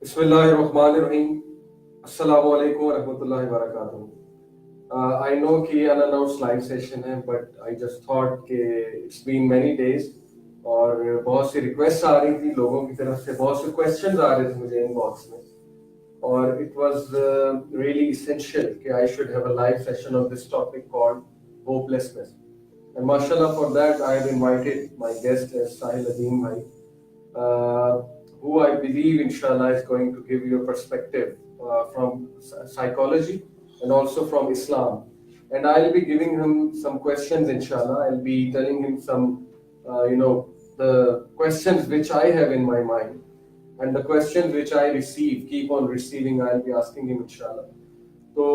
بسم اللہ الرحمن الرحیم. السلام علیکم ورحمۃ اللہ وبرکاتہ. I know کہ unannounced live session ہے, but I just thought کہ it's been many days اور بہت سی ریکویسٹ آ رہی تھی لوگوں کی طرف سے, بہت سے questions آ رہے تھے مجھے ان باکس میں, اور it was really essential کہ I should have a live session on this topic called hopelessness. And mashallah for that I have invited my guest as Sahil Adeem bhai, who I believe inshallah is going to give you a perspective from psychology and also from Islam. And I'll be giving him some questions inshallah. I'll be telling him some the questions which I have in my mind, and the questions which I keep on receiving, I'll be asking him inshallah. So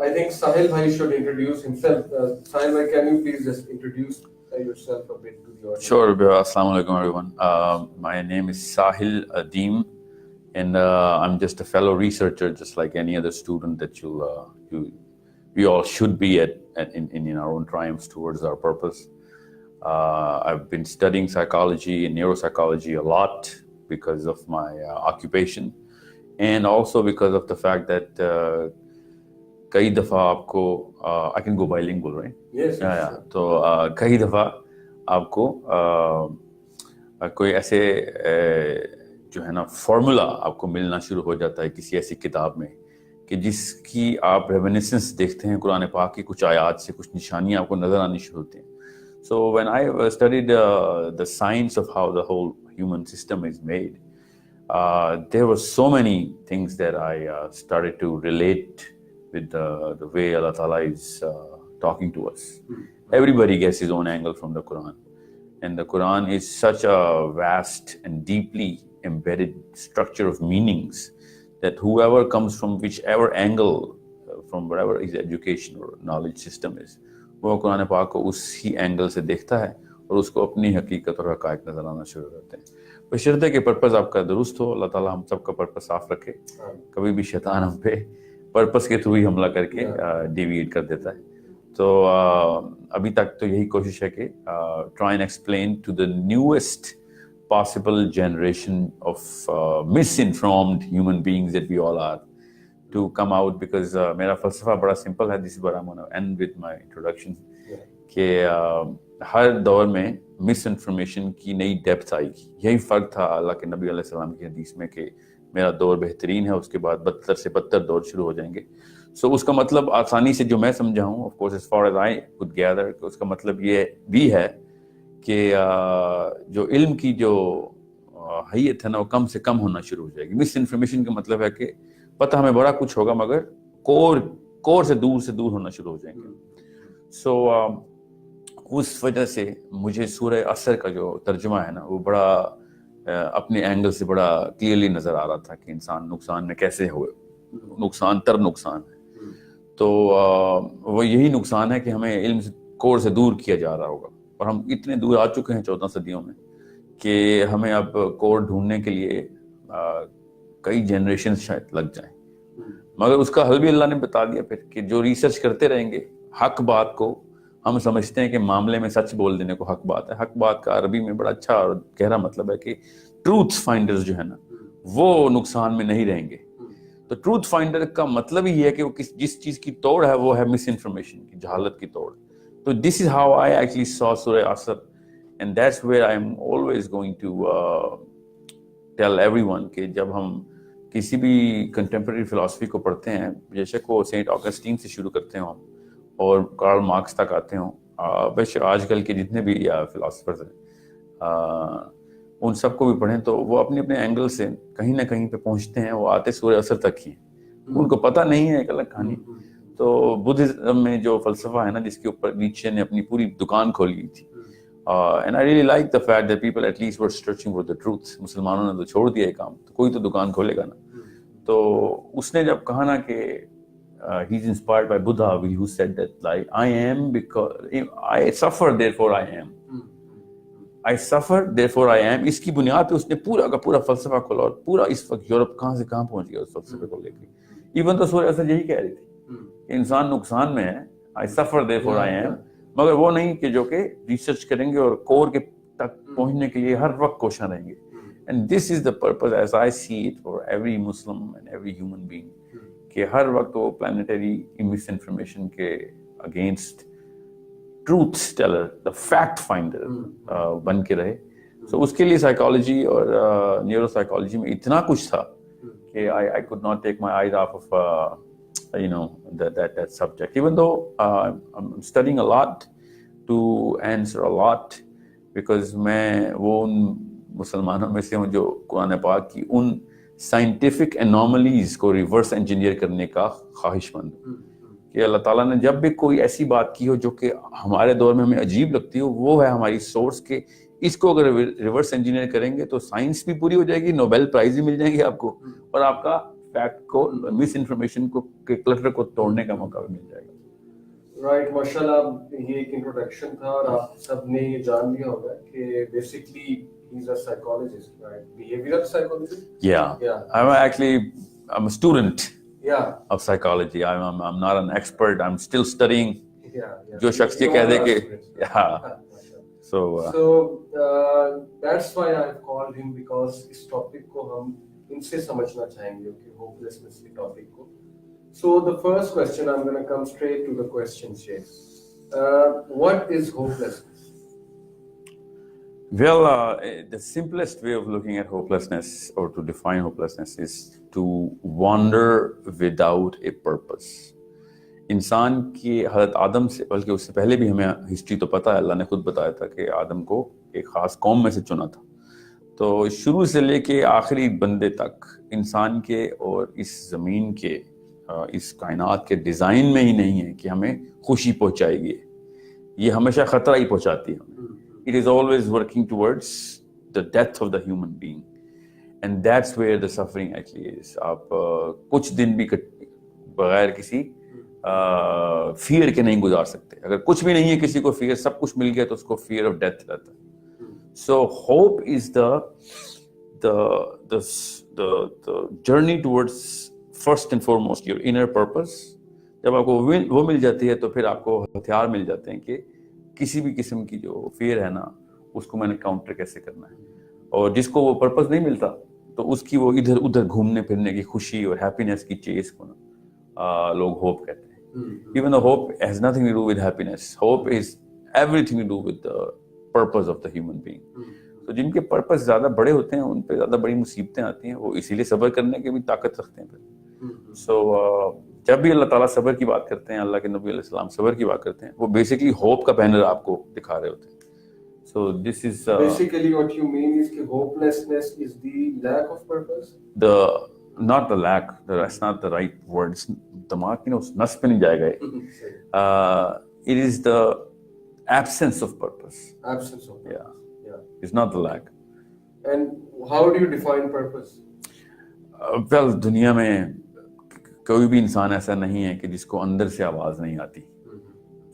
I think Sahil bhai should introduce himself. Sahil bhai, can you please just introduce yourself a bit to the audience? Sure, assalamu alaikum everyone. My name is Sahil Adeem, and I'm just a fellow researcher, just like any other student that we all should be in our own triumphs towards our purpose. I've been studying psychology and neuropsychology a lot because of my occupation, and also because of the fact that کئی دفعہ آپ کو I can go bilingual, right? Yes. Yeah. تو کئی دفعہ آپ کو کوئی ایسے جو ہے نا فارمولا آپ کو ملنا شروع ہو جاتا ہے کسی ایسی کتاب میں کہ جس کی آپ ریمینسنس دیکھتے ہیں قرآن پاک کی کچھ آیات سے, کچھ نشانیاں آپ کو نظر آنی شروع ہوتی ہیں. So when I studied the science of how the whole human system is made, there were so many things that I started to relate with the way Allah Ta'ala is talking to us. Everybody gets his own angle from the Quran. And the Quran is such a vast and deeply embedded structure of meanings that whoever comes from whichever angle, from whatever his education or knowledge system is, وہ قرآن پاک کو اسی angle سے دیکھتا ہے اور اس کو اپنی حقیقت اور حقائق نظر آنا شروع کرتے ہیں. بشرطے کہ پرپز آپ کا درست ہو. اللہ تعالیٰ ہم سب کا پرپز صاف رکھے. کبھی بھی شیطان ہم پہ پرپس کے تھرو ہی حملہ کر کے ڈیویٹ کر دیتا ہے. تو ابھی تک تو یہی کوشش ہے کہ try and explain to the newest possible generation of misinformed human beings that we all are to come out, because میرا فلسفہ بڑا سمپل ہے. This is what I want to end with my introduction کہ ہر دور میں مس information کی نئی ڈیپتھ آئے گی. یہی فرق تھا اللہ کے نبی علیہ السلام کی حدیث میں کہ میرا دور بہترین ہے, اس کے بعد بدتر سے بدتر دور شروع ہو جائیں گے. سو اس کا مطلب آسانی سے جو میں سمجھا ہوں, of course as far as I could gather, کہ اس کا مطلب یہ بھی ہے کہ جو علم کی جو حیت ہے نا وہ کم سے کم ہونا شروع ہو جائے گی. مس انفارمیشن کا مطلب ہے کہ پتہ ہمیں بڑا کچھ ہوگا مگر کور سے دور ہونا شروع ہو جائیں گے. سو اس وجہ سے مجھے سورہ عصر کا جو ترجمہ ہے نا وہ بڑا اپنے اینگل سے بڑا کلیئرلی نظر آ رہا تھا کہ انسان نقصان میں کیسے ہوئے, نقصان تر نقصان ہے. تو وہ یہی نقصان ہے کہ ہمیں علم کور سے دور کیا جا رہا ہوگا, اور ہم اتنے دور آ چکے ہیں 14 صدیوں میں کہ ہمیں اب کور ڈھونڈنے کے لیے کئی جنریشن شاید لگ جائیں. مگر اس کا حل بھی اللہ نے بتا دیا پھر کہ جو ریسرچ کرتے رہیں گے حق بات کو, ہم سمجھتے ہیں کہ معاملے میں سچ بول دینے کو حق بات ہے. حق بات کا عربی میں بڑا اچھا اور گہرا مطلب ہے کہ ٹروتھ فائنڈرز جو ہے نا وہ نقصان میں نہیں رہیں گے. تو ٹروتھ فائنڈر کا مطلب ہی ہے کہ وہ جس چیز کی توڑ ہے وہ ہے مس انفارمیشن کی, جہالت کی توڑ. تو دس is how I actually so سورہ عصر, and that's where I am always going to tell everyone کہ جب ہم کسی بھی کنٹمپریری فلاسفی کو پڑھتے ہیں, بے شک وہ سینٹ آگسٹین سے شروع کرتے ہوں اور کارل مارکس تک آتے ہوں, بے شک آج کل کے جتنے بھی فلاسفرز ہیں ان سب کو بھی پڑھیں تو وہ اپنے اپنے اینگل سے کہیں نہ کہیں پہ پہنچتے ہیں. وہ آتے سورہ عصر تک ہی, ان کو پتہ نہیں ہے, ایک الگ کہانی. تو بدھزم میں جو فلسفہ ہے نا جس کے اوپر نیچے نے اپنی پوری دکان کھولی ہوئی تھی, and I really like the fact that people at least were searching for the truth. مسلمانوں نے تو چھوڑ دیا یہ کام, تو کوئی تو دکان کھولے گا نا. تو اس نے جب کہا نا کہ he is inspired by Buddha, who said that like I am because I suffer therefore I am. I suffer therefore I am. اس کی بنیاد پہ اس نے پورا کا پورا فلسفہ کھولا, اور پورا اس وقت یورپ کہاں سے کہاں پہنچ گیا اس فلسفے کو لے کے. ایون تو سورہ عصر یہی کہہ رہی تھی کہ انسان نقصان میں ہے, I suffer therefore I am, مگر وہ نہیں کہ جو کہ ریسرچ کریں گے اور کور کے تک پہنچنے کے لیے ہر وقت کوشاں رہیں گے. And this is the purpose as I see it for every Muslim and every human being, کہ ہر وقت وہ پلانیٹری مس انفارمیشن کے against truth teller the fact finder بن کے رہے. سو اس کے لیے سائیکالوجی اور نیورو سائیکالوجی میں اتنا کچھ تھا کہ I could not take my eyes off of that subject, even though I'm studying a lot to answer a lot, because میں وہ ان مسلمانوں میں سے ہوں جو قرآن پاک کی ان سائنٹیفک انوملیز کو ریورس انجینئر کرنے کا خواہش مند ہوں کہ اللہ تعالیٰ نے جب بھی کوئی ایسی بات کی ہو جو کہ ہمارے دور میں ہمیں عجیب لگتی ہو, وہ ہے ہماری سورس کے اس کو اگر ریورس انجینئر کریں گے تو سائنس بھی پوری ہو جائے گی, نوبیل پرائز بھی مل جائیں گے آپ کو, اور آپ کا فیکٹ کو مس انفارمیشن کو کلٹر کو توڑنے کا موقع بھی مل جائے گا. رائٹ, ماشاء اللہ, یہ ایک انٹروڈکشن تھا اور آپ سب نے یہ جان لیا ہوگا کہ basically he's a psychologist, right? Behavioral psychologist? Yeah. I'm a student of psychology. I'm not an expert. I'm still studying. جو شخص یہ کہہ دے کہ So that's why I called him, because us topic کو ہم ان سے سمجھنا چاہیں گے کہ hopelessness کے topic کو. So the first question, I'm going to come straight to the question, Sheikh. What is hopelessness? Well, the simplest way of looking at hopelessness or to define hopelessness is to wander without a purpose. انسان کی حضرت آدم سے, بلکہ اس سے پہلے بھی ہمیں history تو پتہ ہے, اللہ نے خود بتایا تھا کہ آدم کو ایک خاص قوم میں سے چنا تھا. تو شروع سے لے کے آخری بندے تک انسان کے اور اس زمین کے, اس کائنات کے ڈیزائن میں ہی نہیں ہے کہ ہمیں خوشی پہنچائے گی. یہ ہمیشہ خطرہ ہی پہنچاتی ہے ہمیں. It is always working towards the death of the human being, and that's where the suffering actually is. آپ کچھ دن بھی بغیر کسی فیئر کے نہیں گزار سکتے. اگر کچھ بھی نہیں ہے کسی کو فیئر, سب کچھ مل گیا تو اس کو فیئر آف ڈیتھ رہتا ہے. So hope is the journey towards first and foremost your inner purpose. جب آپ کو وہ مل جاتی ہے تو پھر آپ کو ہتھیار مل جاتے ہیں کہ کسی بھی قسم کی جو فیئر ہے نا, اس کو میں نے کاؤنٹر کیسے کرنا ہے. اور جس کو وہ پرپز نہیں ملتا تو اس کی وہ ادھر ادھر گھومنے پھرنے کی خوشی اور ہیپینس کی چیز کو نا لوگ ہوپ کہتے ہیں. Even though hope has nothing to do with happiness, hope is everything to do with the purpose of the human being. تو جن کے پرپز زیادہ بڑے ہوتے ہیں ان پہ زیادہ بڑی مصیبتیں آتی ہیں, وہ اسی لیے صبر کرنے کی بھی طاقت رکھتے ہیں پھر. سو جب بھی اللہ تعالیٰ صبر کی بات کرتے ہیں, اللہ کے نبی علیہ السلام صبر کی بات کرتے ہیں, وہ بیسکلی ہوپ کا بینر آپ کو دکھا رہے ہوتے ہیں. So this is basically what you mean is that hopelessness is the lack of purpose. Not the lack, that's not the right word. دماغ کی نس پہ نہیں جائے گا. It is the absence of purpose. Absence of purpose. Yeah. It's not the lack. And how do you define purpose? Well, دنیا میں کوئی بھی انسان ایسا نہیں ہے کہ جس کو اندر سے آواز نہیں آتی,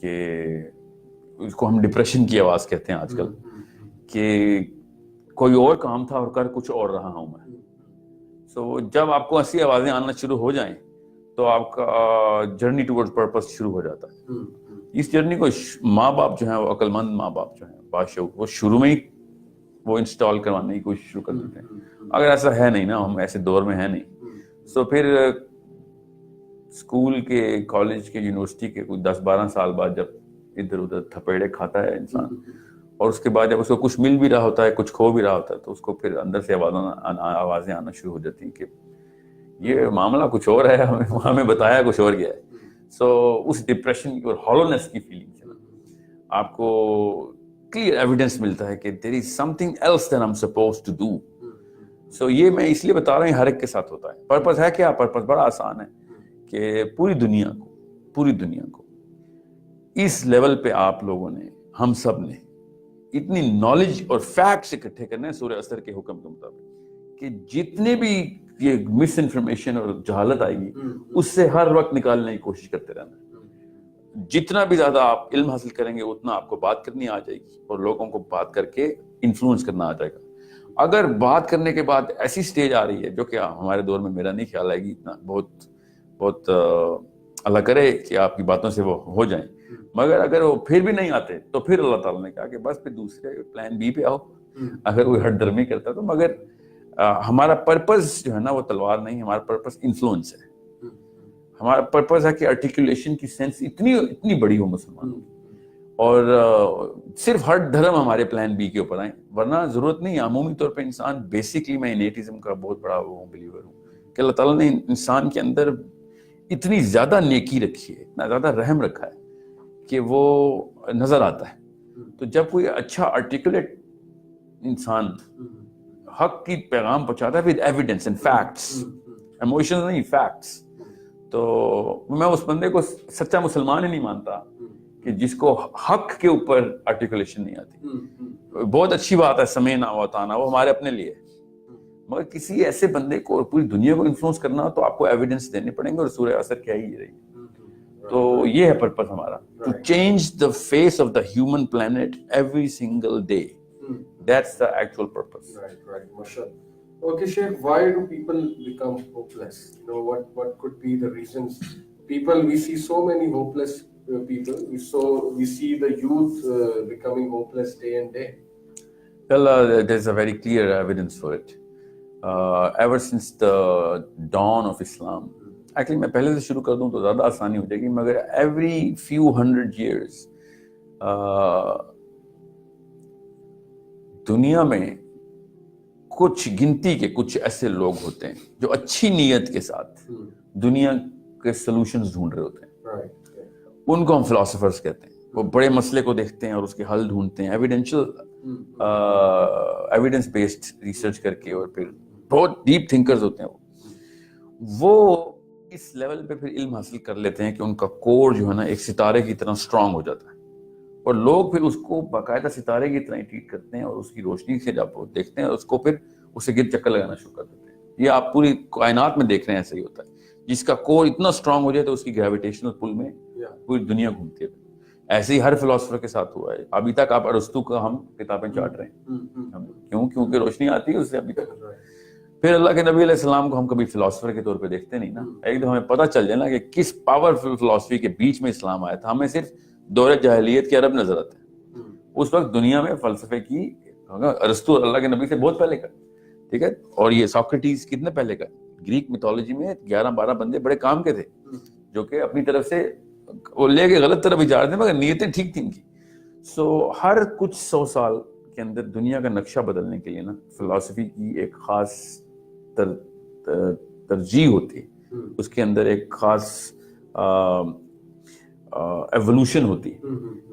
کہ اس کو ہم ڈپریشن کی آواز کہتے ہیں آج کل, کہ کوئی اور کام تھا اور کر کچھ اور رہا ہوں میں. سو جب آپ کو ایسی آوازیں آنا شروع ہو جائیں تو آپ کا جرنی ٹورڈ پرپس شروع ہو جاتا ہے. اس جرنی کو ماں باپ جو ہیں, وہ عقل مند ماں باپ جو ہیں, بادشاہ, وہ شروع میں ہی وہ انسٹال کروانے کی کوشش شروع کر دیتے ہیں. اگر ایسا ہے نہیں نا, ہم ایسے دور میں ہیں نہیں, سو پھر اسکول کے, کالج کے, یونیورسٹی کے کچھ 10-12 سال بعد جب ادھر ادھر تھپیڑے کھاتا ہے انسان, اور اس کے بعد جب اس کو کچھ مل بھی رہا ہوتا ہے, کچھ کھو بھی رہا ہوتا ہے, تو اس کو پھر اندر سے آوازیں آنا شروع ہو جاتی ہیں کہ یہ معاملہ کچھ اور ہے, ہمیں بتایا کچھ اور گیا ہے. سو اس ڈپریشن کی اور ہالونیس کی فیلنگ سے آپ کو کلیئر ایویڈنس ملتا ہے کہ there is something else that I'm supposed to do. سو یہ میں اس لیے بتا رہا ہوں, ہر ایک کے ساتھ ہوتا ہے. پرپز ہے کیا؟ پرپز بڑا آسان ہے کہ پوری دنیا کو اس لیول پہ آپ لوگوں نے, ہم سب نے اتنی نالج اور فیکٹس اکٹھے کرنے ہیں سورہ اثر کے حکم کے مطابق کہ جتنے بھی یہ مس انفارمیشن اور جہالت آئے گی اس سے ہر وقت نکالنے کی کوشش کرتے رہنا ہے. جتنا بھی زیادہ آپ علم حاصل کریں گے اتنا آپ کو بات کرنی آ جائے گی اور لوگوں کو بات کر کے انفلوئنس کرنا آ جائے گا. اگر بات کرنے کے بعد ایسی سٹیج آ رہی ہے جو کہ ہمارے دور میں میرا نہیں خیال آئے گی اتنا, بہت اللہ کرے کہ آپ کی باتوں سے وہ ہو جائیں, مگر اگر وہ پھر بھی نہیں آتے تو پھر اللہ تعالیٰ نے کہا کہ بس پھر دوسرے پلان بی پہ آؤ. اگر کوئی ہٹ درمی کرتا تو, مگر ہمارا پرپز جو ہے نا وہ تلوار نہیں، ہمارا پرپز انفلوئنس ہے. ہمارا پرپز ہے کہ آرٹیکولیشن کی سینس اتنی بڑی ہو مسلمانوں کی، اور صرف ہر دھرم ہمارے پلان بی کے اوپر آئیں، ورنہ ضرورت نہیں. عمومی طور پہ انسان بیسکلی، میں انیٹزم کا بہت بڑا بلیور ہوں کہ اللہ تعالیٰ نے انسان کے اندر اتنی زیادہ نیکی رکھی ہے، اتنا زیادہ رحم رکھا ہے کہ وہ نظر آتا ہے. تو جب کوئی اچھا آرٹیکولیٹ انسان حق کی پیغام پہنچاتا ہے with evidence and facts, emotions نہیں، فیکٹس، تو میں اس بندے کو سچا مسلمان ہی نہیں مانتا کہ جس کو حق کے اوپر آرٹیکولیشن نہیں آتی. بہت اچھی بات ہے سمعنا و اطعنا، وہ ہمارے اپنے لیے، مگر کسی ایسے بندے کو پوری دنیا کو انفلوئنس کرنا ہو تو آپ کو ایویڈنس دینے پڑیں گے، اور سورہ اثر کیا ہی رہی. تو یہ ہے پرپز ہمارا، to change the face of the human planet every single day. That's the actual purpose. Right, mashallah. Okay, Sheikh, why do people become hopeless? What could be the reasons? We see so many hopeless people. We see the youth becoming hopeless day and day. Well, there's a very clear evidence for it. Ever since the dawn of Islam, actually میں پہلے سے شروع کر دوں تو زیادہ آسانی ہو جائے گی، مگر every few hundred years دنیا میں کچھ گنتی کے کچھ ایسے لوگ ہوتے ہیں جو اچھی نیت کے ساتھ دنیا کے سلوشنز ڈھونڈ رہے ہوتے ہیں. ان کو ہم فلاسفرز کہتے ہیں. وہ بڑے مسئلے کو دیکھتے ہیں اور اس کے حل ڈھونڈتے ہیں، ایویڈنس بیسڈ ریسرچ کر کے، اور پھر بہت ڈیپ تھنکرز ہوتے ہیں. وہ اس لیول پہ پھر علم حاصل کر لیتے ہیں کہ ان کا کور جو ہے نا ایک ستارے کی طرح اسٹرانگ ہو جاتا ہے، اور لوگ پھر اس کو باقاعدہ ستارے کی طرح ہی ٹریٹ کرتے ہیں، اور اس کی روشنی سے جب دیکھتے ہیں اس کو پھر اسے گرد چکر لگانا شروع کر دیتے ہیں. یہ آپ پوری کائنات میں دیکھ رہے ہیں، ایسا ہی ہوتا ہے. جس کا کور اتنا اسٹرانگ ہو جائے تو اس کی گریویٹیشنل پل میں پوری دنیا گھومتی ہے. ایسے ہی ہر فلاسفر کے ساتھ ہوا ہے. ابھی تک آپ ارسطو کا ہم کتابیں چاٹ رہے ہیں، کیونکہ روشنی آتی ہے اس سے ابھی تک. پھر اللہ کے نبی علیہ السلام کو ہم کبھی فلاسفر کے طور پہ دیکھتے نہیں نا. ایک دم ہمیں پتہ چل جائے نا کہ کس پاورفل فلاسفی کے بیچ میں اسلام آیا تھا. ہمیں صرف دور جاہلیت کے عرب نظر آتے ہیں. اس وقت دنیا میں فلسفے کی ارسطو اللہ کے نبی سے بہت پہلے کا، ٹھیک ہے. اور یہ ساکریٹیز کتنے پہلے کا. گریک میتھولوجی میں 11-12 بندے بڑے کام کے تھے جو کہ اپنی طرف سے وہ لے کے غلط طرف ہی جا رہے تھے، مگر نیتیں ٹھیک تھیں ان کی. سو ہر کچھ 100 سال کے اندر دنیا کا نقشہ بدلنے کے لیے نا فلسفی کی ایک خاص ترجیح ہوتی ہے، اس کے اندر ایک خاص ایوولوشن ہوتی ہے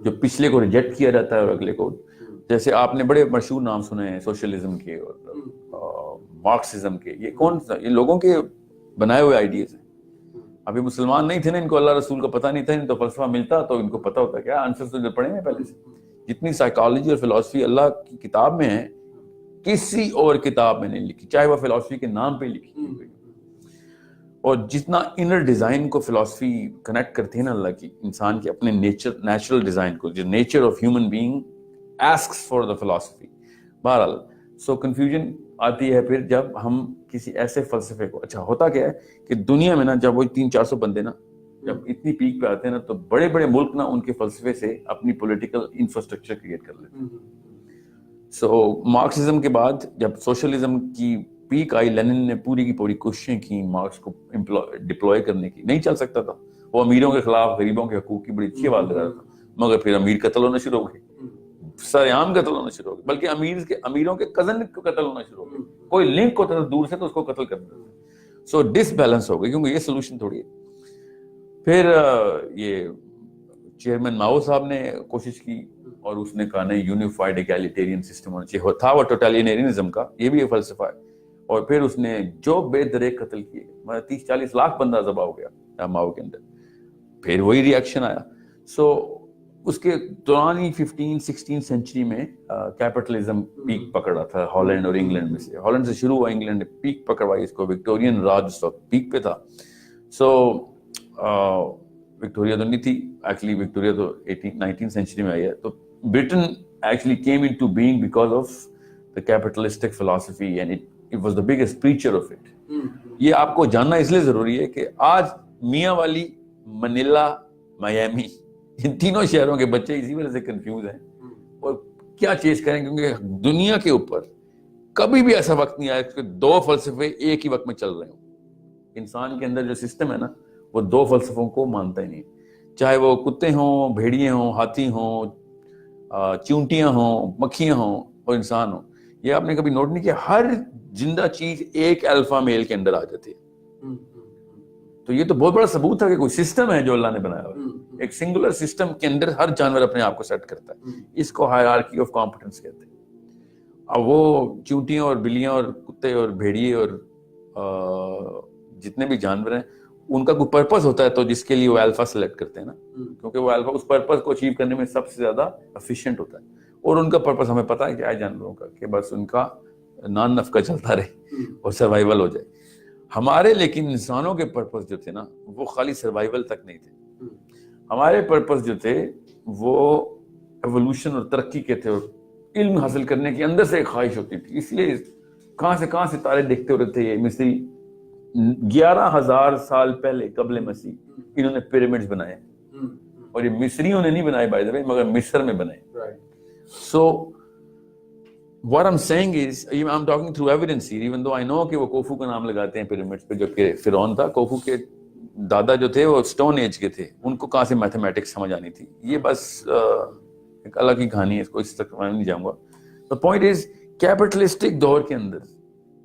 جو پچھلے کو ریجیکٹ کیا جاتا ہے اور اگلے کو. جیسے آپ نے بڑے مشہور نام سنے ہیں سوشلزم کے اور مارکسزم کے. یہ کون سا؟ یہ لوگوں کے بنائے ہوئے آئیڈیاز ہیں. ابھی مسلمان نہیں تھے نا، ان کو اللہ رسول کا پتہ نہیں تھا، ان تو فلسفہ ملتا تو ان کو پتہ ہوتا. کیا آنسر تو پڑھے ہیں پہلے سے. جتنی سائیکالوجی اور فلسفی اللہ کی کتاب میں ہے کسی اور کتاب میں نہیں لکھی، چاہے وہ فلسفی کے نام پہ لکھی ہوئی. اور جتنا انر ڈیزائن کو فلسفی کنیکٹ کرتی ہے نا اللہ کی انسان کے اپنے نیچرل ڈیزائن کو، جو nature of human being asks for the philosophy. بہرحال سو کنفیوژن آتی ہے پھر جب ہم کسی ایسے فلسفے کو. اچھا ہوتا کیا ہے کہ دنیا میں نا جب وہ 300-400 بندے نا جب اتنی پیک پہ آتے ہیں نا تو بڑے بڑے ملک نا ان کے فلسفے سے اپنی پولیٹیکل انفراسٹرکچر کریٹ کر لیتے ہیں. سو مارکسزم کے بعد جب سوشلزم کی پیک آئی، لینن نے پوری کی پوری کوششیں کی مارکس کو ڈپلوائے کرنے کی. نہیں چل سکتا تھا. وہ امیروں کے خلاف غریبوں کے حقوق کی بڑی اچھی آواز لگا رہا تھا، مگر پھر امیر قتل ہونا شروع ہو گئے، سر عام قتل ہونا شروع ہو گئے، بلکہ امیروں کے کزن کو قتل ہونا شروع ہو گئے. کوئی لنک ہوتا تھا دور سے تو اس کو قتل کر دیتے. سو ڈس بیلنس ہو گئی، کیونکہ یہ سولوشن تھوڑی ہے. پھر یہ چیئرمین ماؤ صاحب نے کوشش کی اور اس نے کہا نہیں یونیفائڈ ایگالیٹیرین سسٹم ہونا چاہیے. تھا وہ ٹوٹالینیرینزم کا، یہ بھی ایک فلسفہ ہے. اور پھر اس نے جو بے درے قتل کیے، 30-40 لاکھ بندہ ذبح ہو گیا ماؤ کے اندر. پھر وہی ری ایکشن آیا. سو اس کے دوران ہی 15-16 سینچری میں کیپٹلزم پیک پکڑا تھا ہالینڈ اور انگلینڈ میں سے. ہالینڈ سے شروع ہوا، انگلینڈ نے پیک پکڑوائی اس کو. وکٹورین راج اس وقت پیک پہ تھا. سو وکٹوریا تو نہیں تھی ایکچولی، وکٹوریا تو 19 سینچری میں آئی ہے. تو Britain actually came into being because of the capitalistic فلسفی and it was the biggest preacher of it. یہ آپ کو جاننا اس لیے ضروری ہے کہ آج میاں والی، منیلا، میامی، ان تینوں شہروں کے بچے اسی وجہ سے کنفیوز ہیں اور کیا چیز کریں، کیونکہ دنیا کے اوپر کبھی بھی ایسا وقت نہیں آیا کہ دو فلسفے ایک ہی وقت میں چل رہے ہوں. انسان کے اندر جو سسٹم ہے نا وہ دو فلسفوں کو مانتا ہی نہیں, چاہے وہ کتے ہوں, بھیڑیے ہوں, ہاتھی ہوں, چونٹیاں ہوں, مکھیاں ہوں اور انسان ہوں. یہ آپ نے کبھی نوٹ نہیں کیا, ہر زندہ چیز ایک الفا میل کے اندر آ جاتی ہے. تو یہ تو بہت بڑا ثبوت ہے کہ کوئی سسٹم ہے جو اللہ نے بنایا ہوا ہے. ایک سنگولر سسٹم کے اندر ہر جانور اپنے آپ کو سیٹ کرتا ہے. اس کو ہائرارکی آف کمپٹنس کہتے ہیں. اب وہ چونٹیاں اور بلیاں اور کتے اور بھیڑیے اور جتنے بھی جانور ہیں ان کا کوئی پرپز ہوتا ہے تو جس کے لیے وہ الفا سلیکٹ کرتے ہیں نا, کیونکہ وہ الفا اس پرپز کو اچیو کرنے میں سب سے زیادہ افیشینٹ ہوتا ہے. اور ان کا پرپز ہمیں پتا ہے کیا ہے جانوروں کا, کہ بس ان کا نان نفقہ چلتا رہے اور سروائیول ہو جائے. ہمارے لیکن انسانوں کے پرپز جو تھے نا وہ خالی سروائیول تک نہیں تھے. ہمارے پرپز جو تھے وہ ایوولوشن اور ترقی کے تھے, اور علم حاصل کرنے کی اندر سے ایک خواہش ہوتی تھی. اس لیے کہاں سے تارے دیکھتے ہوتے تھے. یہ مصری 11,000 سال پہلے قبل مسیح انہوں نے پیرامڈز بنائے, اور یہ مصریوں نے نہیں بنائے بائی دا وے, مگر مصر میں بنائے. So what I'm saying is, I'm talking through evidence here, even though I know کہ وہ کوفو کا نام لگاتے ہیں پیرامڈز پہ, جو کہ فرعون تھا. کوفو کے دادا جو تھے وہ اسٹون ایج کے تھے, ان کو کہاں سے میتھمیٹکس سمجھ آنی تھی. یہ بس ایک الگ ہی کہانی ہے, اس کو اس تک میں نہیں جاؤں گا. The point is, کیپٹلسٹک دور کے اندر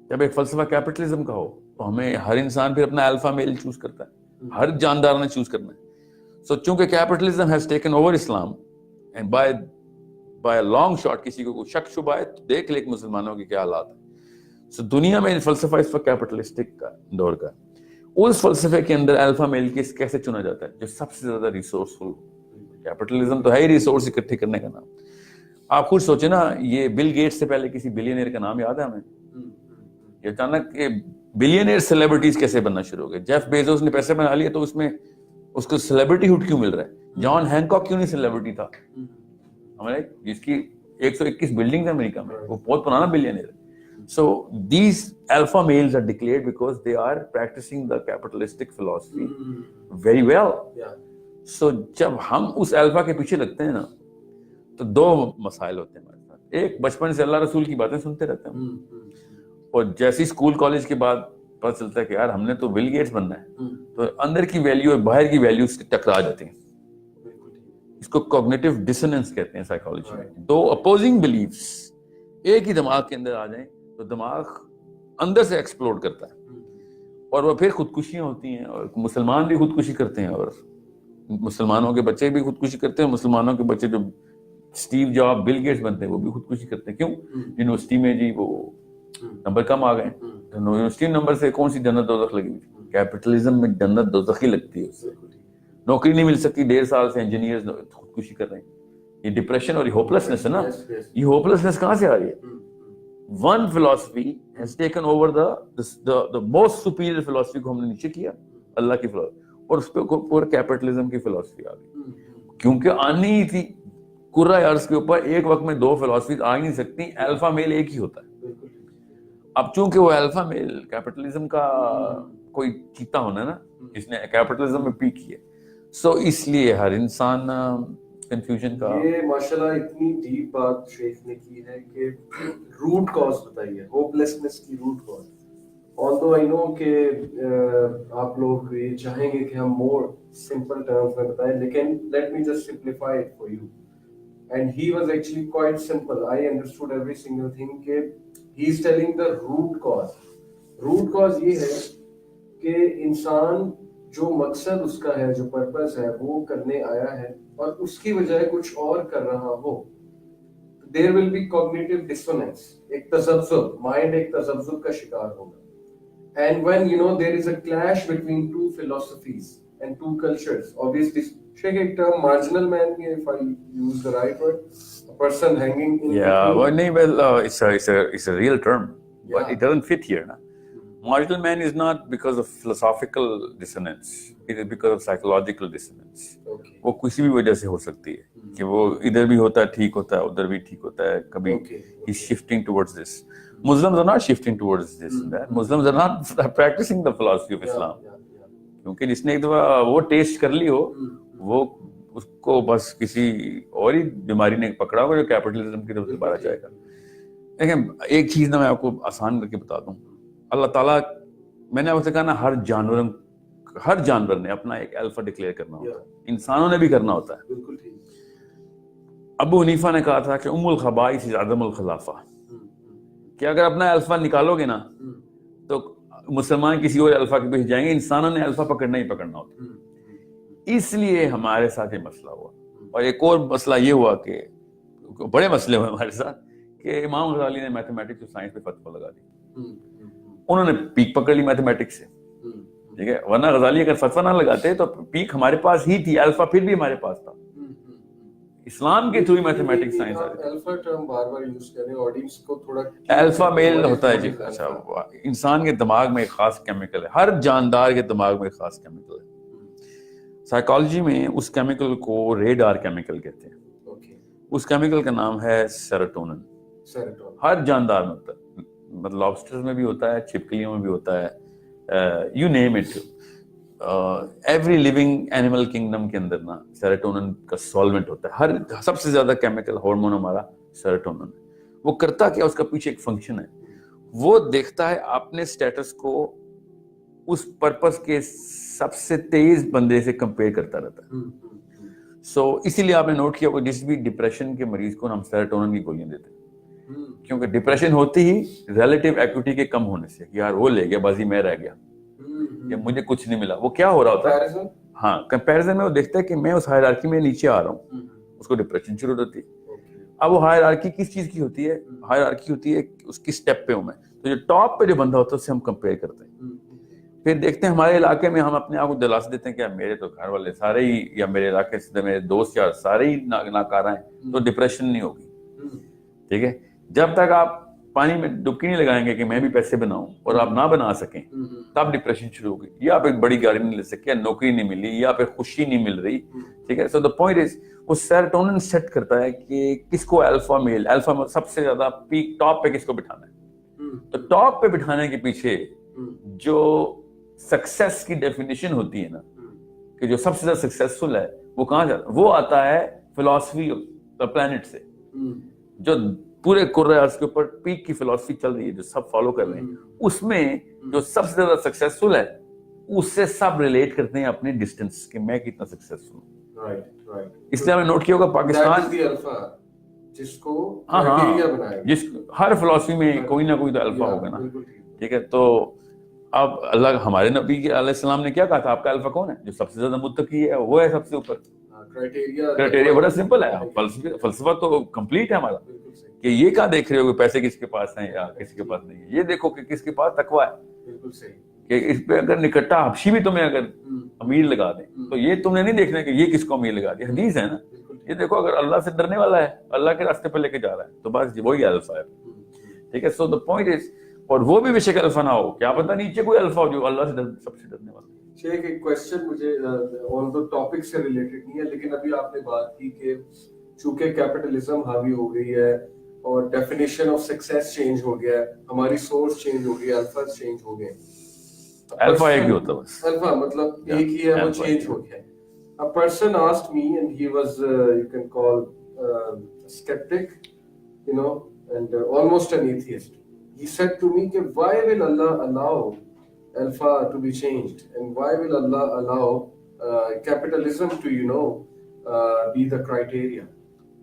جب ایک فلسفہ کیپٹلزم کا ہو تو ہمیں ہر انسان پھر اپنا الفا میل چوز کرتا ہے, ہر جاندار نے چوز کرنا ہے. سو چونکہ capitalism has taken over Islam, and by a long shot کسی کو کوئی شک شبہ ہے تو دیکھ لے کہ مسلمانوں کے کیا حالات ہیں. سو دنیا میں فلسفہ اس وقت کیپٹلسٹک کا دور کا ہے. اس فلسفے کے اندر الفا میل کیسے چنا جاتا ہے, جو سب سے زیادہ ریسورسفل. کیپٹلزم تو ہے ہی ریسورس اکٹھے کرنے کا نام. آپ خود سوچیں نا, یہ بل گیٹس سے پہلے کسی بلینئر کا نام یاد ہے ہمیں؟ یہ اچانک بلینئر سیلیبریٹیز کیسے بننا شروع ہو گئے. جیف بیزوس نے پیسے بنا لیے تو اس میں اس کو سیلیبریٹی ہوڈ کیوں مل رہا ہے؟ جان ہینکاک کیوں نہیں سیلیبریٹی تھا ہمارے, جس کی 121 بلڈنگ ہے امریکہ میں, وہ بہت پرانا بلینئر ہے. So these alpha males are declared because they are practicing the capitalistic philosophy very well. So جب ہم اس الفا کے پیچھے لگتے ہیں نا تو دو مسائل ہوتے ہیں ہمارے ساتھ. ایک, بچپن سے اللہ رسول کی باتیں سنتے رہتے ہیں, اور جیسے اسکول کالج کے بعد پتہ چلتا ہے کہ یار ہم نے تو بل گیٹس بننا ہے, تو اندر کی ویلیو اور باہر کی ویلیو ٹکرا جاتی ہیں. اس کو کوگنیٹو ڈسوننس کہتے ہیں سائیکالوجی میں. دو اپوزنگ بلیفز ایک ہی دماغ کے اندر آ جائیں تو دماغ اندر سے ایکسپلوڈ کرتا ہے, اور وہ پھر خودکشیاں ہوتی ہیں, اور مسلمان بھی خودکشی کرتے ہیں, اور مسلمانوں کے بچے بھی خودکشی کرتے ہیں. مسلمانوں کے بچے جو اسٹیو جاب, بل گیٹس بنتے ہیں وہ بھی خودکشی کرتے ہیں. کیوں؟ یونیورسٹی میں جی وہ نمبر کم آ گئے, یونیورسٹی نمبر سے کون سی جنت دوزخ لگی ہوئی. کیپٹلزم میں جنت دوزخ ہی لگتی ہے. نوکری نہیں مل سکتی 1.5 سال سے, انجینئرز خودکشی کر رہے ہیں. یہ ڈپریشن اور یہ ہوپلسنس ہے نا, یہ ہوپلسنس کہاں سے آ رہی ہے؟ One philosophy has taken over the most superior philosophy کو ہم نے نیچے کیا, اللہ کی philosophy, اور اس پہ پورا کیپٹلزم کی philosophy آ گئی. کیونکہ آنی ہی تھی کرۂ ارض کے اوپر ایک وقت میں دو philosophies آ ہی نہیں سکتی. الفا میل ایک ہی ہوتا ہے. اب چونکہ وہ الفا میل کیپٹلزم کا کوئی چیتا ہونا نا, جس نے کیپٹلزم میں پیک کیا, سو اس لیے ہر انسان کنفیوژن کا. یہ ماشاءاللہ اتنی ڈیپ بات شیخ نے کی ہے کہ روٹ کاز بتائیے, ہوپلیسنس کی root cause. although I know کہ آپ لوگ یہ چاہیں گے کہ ہم مور سمپل ٹرمز میں بتائیں, لیکن let me just simplify it for you. And he was actually quite simple. I understood every single thing کہ he is telling the root cause. root cause یہ ہے کہ انسان جو مقصد اس کا ہے, جو پرپس ہے, وہ کرنے آیا ہے اور اس کی بجائے کچھ اور کر رہا ہو. There will be cognitive dissonance. ایک تذبذب, مائنڈ ایک تذبذب کا شکار ہوگا. And when there is a clash between two philosophies and two cultures, obviously, check a term marginal man here, if I use the right word, a person hanging in it's a real term, but it doesn't fit here. Marginal man is not because of philosophical dissonance, it is because of psychological dissonance. وہ کسی بھی وجہ سے ہو سکتی ہے کہ وہ ادھر بھی ہوتا ہے ٹھیک ہوتا ہے, ادھر بھی ٹھیک ہوتا ہے, کبھی he's shifting towards this. Muslims are not shifting towards this and that. Muslims are not practicing the philosophy of Islam. کیونکہ جس نے ایک دفعہ وہ ٹیسٹ کر لی ہو, وہ اس کو بس کسی اور ہی بیماری نے پکڑا ہوگا جو کیپٹلزم کی طرف سے بارہ جائے گا. دیکھیں ایک چیز نا میں آپ کو آسان کر کے بتا دوں. اللہ تعالیٰ, میں نے آپ سے کہا نا, ہر جانور نے اپنا ایک الفا ڈکلیئر کرنا ہوتا ہے, انسانوں نے بھی کرنا ہوتا ہے. بالکل ٹھیک. ابو حنیفہ نے کہا تھا کہ الخبائث عدم الخلافہ, کہ اگر اپنا الفا نکالو گے نا تو مسلمان کسی اور الفا کے پیچھے جائیں گے, انسانوں نے الفا پکڑنا ہی پکڑنا ہوتا ہے. اس لیے ہمارے ساتھ یہ مسئلہ ہوا. اور ایک اور مسئلہ یہ ہوا کہ بڑے مسئلے ہوئے ہمارے ساتھ کہ امام غزالی نے میتھمیٹکس اور سائنس پہ فتویٰ لگا دی. انہوں نے پیک پکڑ لی میتھمیٹکس سے, ٹھیک ہے, ورنہ غزالی اگر فتویٰ نہ لگاتے تو پیک ہمارے پاس ہی تھی, الفا پھر بھی ہمارے پاس تھا. اسلام کے تھرو میتھمیٹکس سائنس آ رہی. الفا ٹرم بار بار یوز کریں, آڈینس کو تھوڑا. الفا میل ہوتا ہے جی. اچھا, انسان کے دماغ میں ایک خاص کیمیکل ہے, ہر جاندار کے دماغ میں ایک خاص کیمیکل ہے. سائیکالوجی میں اس کیمیکل کو ریڈار کیمیکل کہتے ہیں. اس کیمیکل کا نام ہے سیروٹونن. ہر جاندار میں ہوتا ہے, مطلب لابسٹر میں بھی ہوتا ہے, چھپکلیوں میں بھی ہوتا ہے, you name it. Every living animal kingdom کے اندر نا سیروٹونن کا سالوینٹ ہوتا ہے. سب سے زیادہ کیمیکل ہارمون ہمارا سیروٹونن ہے. وہ کرتا کیا, اس کا پیچھے ایک فنکشن ہے, وہ دیکھتا ہے اپنے سٹیٹس کو اس پرپس کے سب سے تیز بندے سے کمپیئر کرتا رہتا ہے. سو اسی لیے آپ نے نوٹ کیا ہوگا جس بھی ڈپریشن کے مریض کو ہم سیروٹونن کی گولیاں دیتے ہیں, کیونکہ ڈپریشن ہوتی ہی ریلیٹیو ایکوٹی کے کم ہونے سے, یار وہ لے گیا بازی میں رہ گیا, یا مجھے کچھ نہیں ملا. وہ کیا ہو رہا ہوتا ہے, ہاں کمپیریزن میں وہ دیکھتا ہے کہ میں اس ہائرارکی میں نیچے آ رہا ہوں, اس کو ڈپریشن شروع ہوتی ہے. اب وہ ہائرارکی کس چیز کی ہوتی ہے, ہائرارکی ہوتی ہے اس کی سٹیپ پہ ہوں میں, تو جو ٹاپ پہ جو بندہ ہوتا ہے اس سے ہم کمپیئر کرتے ہیں. پھر دیکھتے ہیں ہمارے علاقے میں ہم اپنے آپ کو دلاس دیتے ہیں کہ میرے تو گھر والے سارے ہی, یا میرے علاقے سے میرے دوست یا سارے ہی ناکارہ ہیں, تو ڈپریشن نہیں ہوگی. ٹھیک ہے, جب تک آپ پانی میں ڈبکی نہیں لگائیں گے کہ میں بھی پیسے بناؤں اور آپ نہ بنا سکیں, تب ڈپریشن شروع ہوگی. یا آپ ایک بڑی گاڑی نہیں لے سکے, یا نوکری نہیں ملی, یا پھر خوشی نہیں مل رہی. ٹھیک ہے, سو دا پوائنٹ از وہ سیروٹونن سیٹ کرتا ہے کہ کس کو الفا میل, الفا سب سے زیادہ پیک ٹاپ پہ کس کو بٹھانا ہے. تو ٹاپ پہ بٹھانے کے پیچھے جو سکسیس کی ڈیفینیشن ہوتی ہے نا, کہ جو سب سے زیادہ سکسیسفل ہے وہ کہاں جاتا ہے, وہ آتا ہے فلاسفی آف پلانٹ سے, جو پورے کرۂ ارض کے اوپر پیک کی فلاسفی چل رہی ہے, جو سب فالو کر رہے ہیں. اس میں جو سب سے زیادہ سکسیسفل ہے اس سے سب ریلیٹ کرتے ہیں اپنے ڈسٹینس کہ میں کتنا سکسیسفل ہوں. اس لیے ہم نے نوٹ کیا ہوگا پاکستان جس کو کرائٹیریا بنایا, جس ہر فلاسفی میں کوئی نہ کوئی تو الفا ہوگا نا. ٹھیک ہے, تو اب اللہ ہمارے نبی علیہ السلام نے کیا کہا تھا, آپ کا الفا کون ہے, جو سب سے زیادہ متقی ہے وہ ہے سب سے اوپر. کرائٹیریا بڑا سمپل ہے, فلسفہ تو کمپلیٹ ہے ہمارا, کہ یہ کہاں دیکھ رہے ہو کہ پیسے کس کے پاس ہیں یا کسی کے پاس نہیں ہے, یہ دیکھو کہ کس کے پاس تقویٰ ہے. کہ اس پہ اگر نکٹا حبشی بھی تمہیں اگر امیر لگا دیں تو یہ تم نے نہیں دیکھنا کہ یہ کس کو امیر لگا دیا. حدیث ہے نا, یہ دیکھو اگر اللہ سے ڈرنے والا ہے, اللہ کے راستے پہ لے کے جا رہا ہے, تو بس وہی الفا ہے. ٹھیک ہے, سو دا پوائنٹ از, اور وہ بھی بے شک الفا نہ ہو, کیا پتہ نیچے کوئی الفا ہو جو اللہ سے سب سے ڈرنے والا. شیخ ایک کوسچن مجھے آن دا ٹاپک سے ریلیٹڈ نہیں ہے, لیکن ابھی آپ نے بات کی کہ چونکہ کیپٹلزم حاوی ہو گئی ہے اور ڈیفینیشن آف سکسیس چینج ہو گیا ہے, ہماری سورس چینج ہو گئی, الفا چینج ہو گئے. الفا ایک ہی ہوتا ہے بس, الفا مطلب ایک ہی ہے, وہ چینج ہو گیا. A person asked me, and he was you can call a skeptic, you know, and almost an atheist. He said to me, why will Allah allow alpha to be changed, and why will Allah allow capitalism to, you know, be the criteria?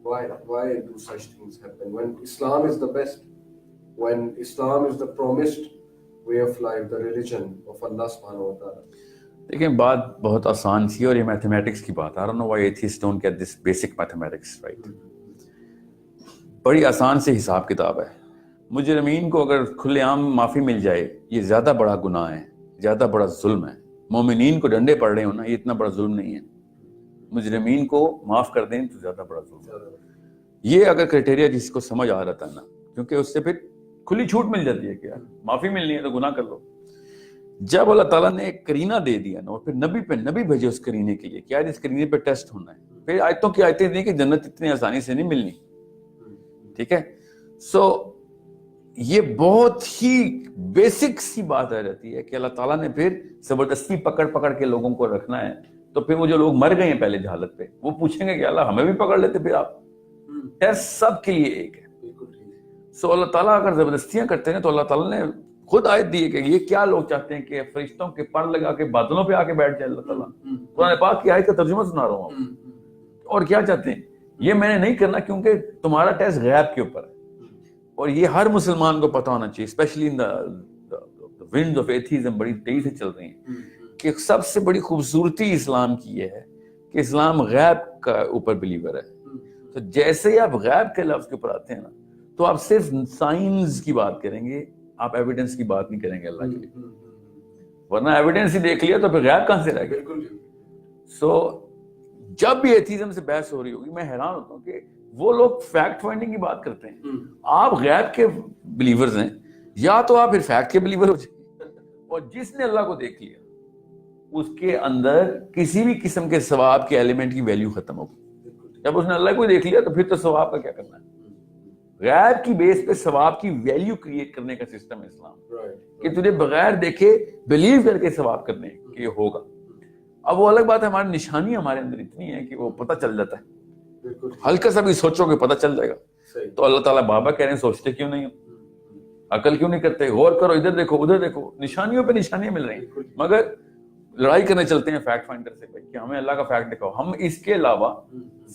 Why do such things happen when Islam is the best, when Islam is the promised way of life, the religion of Allah subhanahu wa ta'ala? دیکھیں بات بہت آسان سی, اور یہ mathematics کی بات, I don't know why atheists don't get this basic mathematics right. بڑی آسان سے حساب کتاب ہے. مجرمین کو اگر کھلے عام معافی مل جائے, یہ زیادہ بڑا گناہ ہے, زیادہ بڑا ظلم ہے. مومنین کو ڈنڈے پڑ رہے ہو نا, یہ اتنا بڑا ظلم نہیں ہے. مجرمین کو معاف کر دیں تو زیادہ بڑا ظلم ہے. یہ اگر کرائٹیریا جس کو سمجھ آ رہا تھا نا, کیونکہ اس سے پھر کھلی چھوٹ مل جاتی ہے کہ یار معافی ملنی ہے تو گناہ کر لو. جب اللہ تعالیٰ نے ایک کرینہ دے دیا نا, اور پھر نبی بھیجے اس کرینے کے لیے, کیا اس کرینے پہ ٹیسٹ ہونا ہے. پھر آیتوں کی آیتیں دی کہ جنت اتنی آسانی سے نہیں ملنی. ٹھیک ہے, سو یہ بہت ہی بیسک سی بات آ جاتی ہے کہ اللہ تعالیٰ نے پھر زبردستی پکڑ کے لوگوں کو رکھنا ہے. تو پھر وہ جو لوگ مر گئے ہیں پہلے جہالت پہ, وہ پوچھیں گے کہ اللہ ہمیں بھی پکڑ لیتے پھر آپ. ٹیسٹ سب کے لیے ایک ہے. سو اللہ تعالیٰ اگر زبردستیاں کرتے ہیں تو اللہ تعالیٰ نے خود آیت دی ہے کہ یہ کیا لوگ چاہتے ہیں کہ فرشتوں کے پر لگا کے بادلوں پہ آ کے بیٹھ جائے اللہ تعالیٰ. قرآن پاک کی آیت کا ترجمہ سنا رہا ہوں آپ. اور کیا چاہتے ہیں؟ یہ میں نے نہیں کرنا کیونکہ تمہارا ٹیسٹ غیب کے اوپر ہے اور یہ ہر مسلمان کو پتہ ہونا چاہیے, especially in the winds of atheism بڑی تیزی سے چل رہی ہیں کہ سب سے بڑی خوبصورتی اسلام کی یہ ہے کہ اسلام غیب کا اوپر بلیور ہے. تو جیسے ہی آپ غیب کے لفظ کے اوپر آتے ہیں نا تو آپ صرف سائنس کی بات کریں گے, آپ ایویڈنس کی بات نہیں کریں گے اللہ کے لیے, ورنہ ایویڈنس ہی دیکھ لیا تو پھر غیب کہاں سے رہ گیا. سو جب بھی ایتھیزم سے بحث ہو رہی ہوگی میں حیران ہوتا ہوں کہ وہ لوگ فیکٹ فائنڈنگ کی بات کرتے ہیں. آپ غیب کے بلیورز ہیں, یا تو آپ پھر فیکٹ کے بلیور ہو جائیں, اور جس نے اللہ کو دیکھ لیا اس کے اندر کسی بھی قسم کے ثواب کے ایلیمنٹ کی ویلیو ختم ہوگی. جب اس نے اللہ کو دیکھ لیا تو پھر تو ثواب کا کیا کرنا ہے. غیب کی بیس پہ ثواب کی ویلیو کریٹ کرنے کا سسٹم ہے اسلام, کہ تجھے بغیر دیکھے بلیو کر کے ثواب کرنے کہ یہ ہوگا. اب وہ الگ بات ہے, ہماری نشانی ہمارے اندر اتنی ہے کہ وہ پتہ چل جاتا ہے, ہلکا سا بھی سوچو کہ پتہ چل جائے گا. تو اللہ تعالیٰ بابا کہہ رہے ہیں سوچتے کیوں نہیں, عقل کیوں نہیں کرتے, غور کرو, ادھر دیکھو ادھر دیکھو, نشانیوں پہ نشانیاں مل رہی ہیں, مگر لڑائی کرنے چلتے ہیں فیکٹ فائنڈر سے کہ ہمیں اللہ کا فیکٹ دکھاؤ. ہم اس کے علاوہ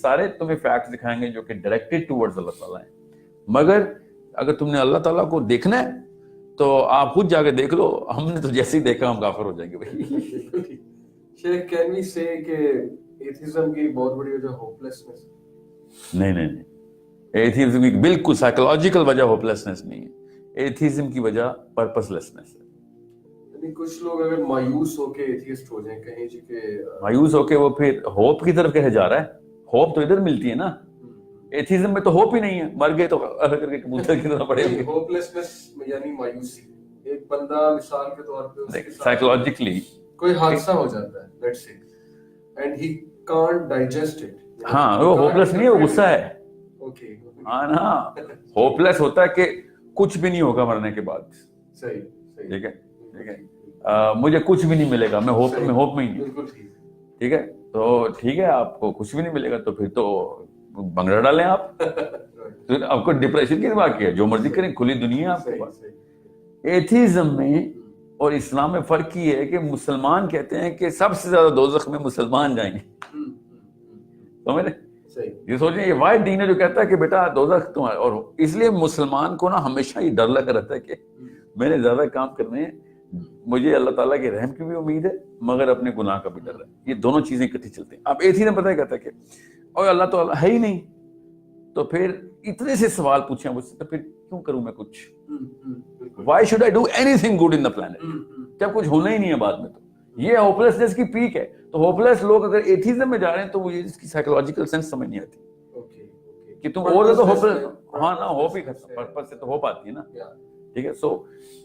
سارے تمہیں فیکٹ دکھائیں گے جو کہ ڈائریکٹڈ ٹورڈز اللہ تعالیٰ ہیں, مگر اگر تم نے اللہ تعالیٰ کو دیکھنا ہے تو آپ خود جا کے دیکھ لو. ہم نے تو جیسے ہی دیکھا ہم کافر ہو جائیں گے بھائی. شیخ کین وی سے کہ ایتھیزم کی بہت بڑی وجہ ہوپلیسنس؟ نہیں, ایتھیزم کی بالکل سائیکولوجیکل وجہ ہوپلیسنس نہیں ہے, ایتھیزم کی وجہ پرپس لیسنس ہے. یعنی کچھ لوگ اگر مایوس ہو کے ایتھیسٹ ہو جائیں کہیں جی کہ مایوس ہو کے وہ پھر ہوپ کی طرف کیسے جا رہا ہے. ہوپ تو ادھر ملتی ہے نا, ایتھیزم میں تو ہوپ ہی نہیں ہے, مر گئے تو کر کے کبوتر کی طرح پڑے ہوئے. ہوپلیسنس یعنی مایوسی. ایک بندہ مثال کے طور پہ سائیکولوجیکلی کوئی حادثہ ہو جاتا ہے let's say and he can't digest it. ہاں وہ ہوپلیس نہیں ہے, وہ غصہ ہے. اوکے ہاں نا, ہوپلیس ہوتا ہے کہ کچھ بھی نہیں ہوگا مرنے کے بعد. صحیح ٹھیک ہے, ٹھیک ہے, مجھے کچھ بھی نہیں ملے گا, میں ہوپ میں ہی ہوں. ٹھیک ہے, تو ٹھیک ہے آپ کو کچھ بھی نہیں ملے گا تو پھر تو بنگڑا ڈالیں آپ. تو آپ کو ڈپریشن کی بات ہے, جو مرضی کریں, کھلی دنیا ہے آپ کے پاس. ایتھیزم میں اور اسلام میں فرق یہ ہے کہ مسلمان کہتے ہیں کہ سب سے زیادہ دوزخ میں مسلمان جائیں گے. سمجھ رہے, یہ سوچیں یہ واحد دین ہے جو کہتا ہے کہ بیٹا دوزخ تمہارا. اور اس لیے مسلمان کو نا ہمیشہ یہ ڈر لگا رہتا ہے کہ میں نے زیادہ کام کرنے ہیں, مجھے اللہ تعالیٰ کے رحم کی بھی امید ہے مگر اپنے گناہ کا بھی ڈر ہے. یہ دونوں چیزیں اکٹھی چلتی ہیں. اب ایتھیزم پتہ کہتا ہے کہ اور اللہ تعالیٰ ہے ہی نہیں, تو پھر اتنے سے سوال پوچھیں مجھ سے, تو پھر کیوں کروں میں کچھ, why should I do anything good in the planet, جب کچھ ہونا ہی نہیں ہے بعد میں. تو یہ ہوپلیسنس کی پیک ہے. تو ہوپلیس لوگ اگر ایتھیزم میں جا رہے ہیں تو وہ اس کی سائیکولوجیکل سینس سمجھ نہیں آتی کہ تم اور تو ہوپلیس. ہاں نا, ہوپ ہی ختم, پرپس سے تو ہوپ آتی ہے نا. ٹھیک ہے, سو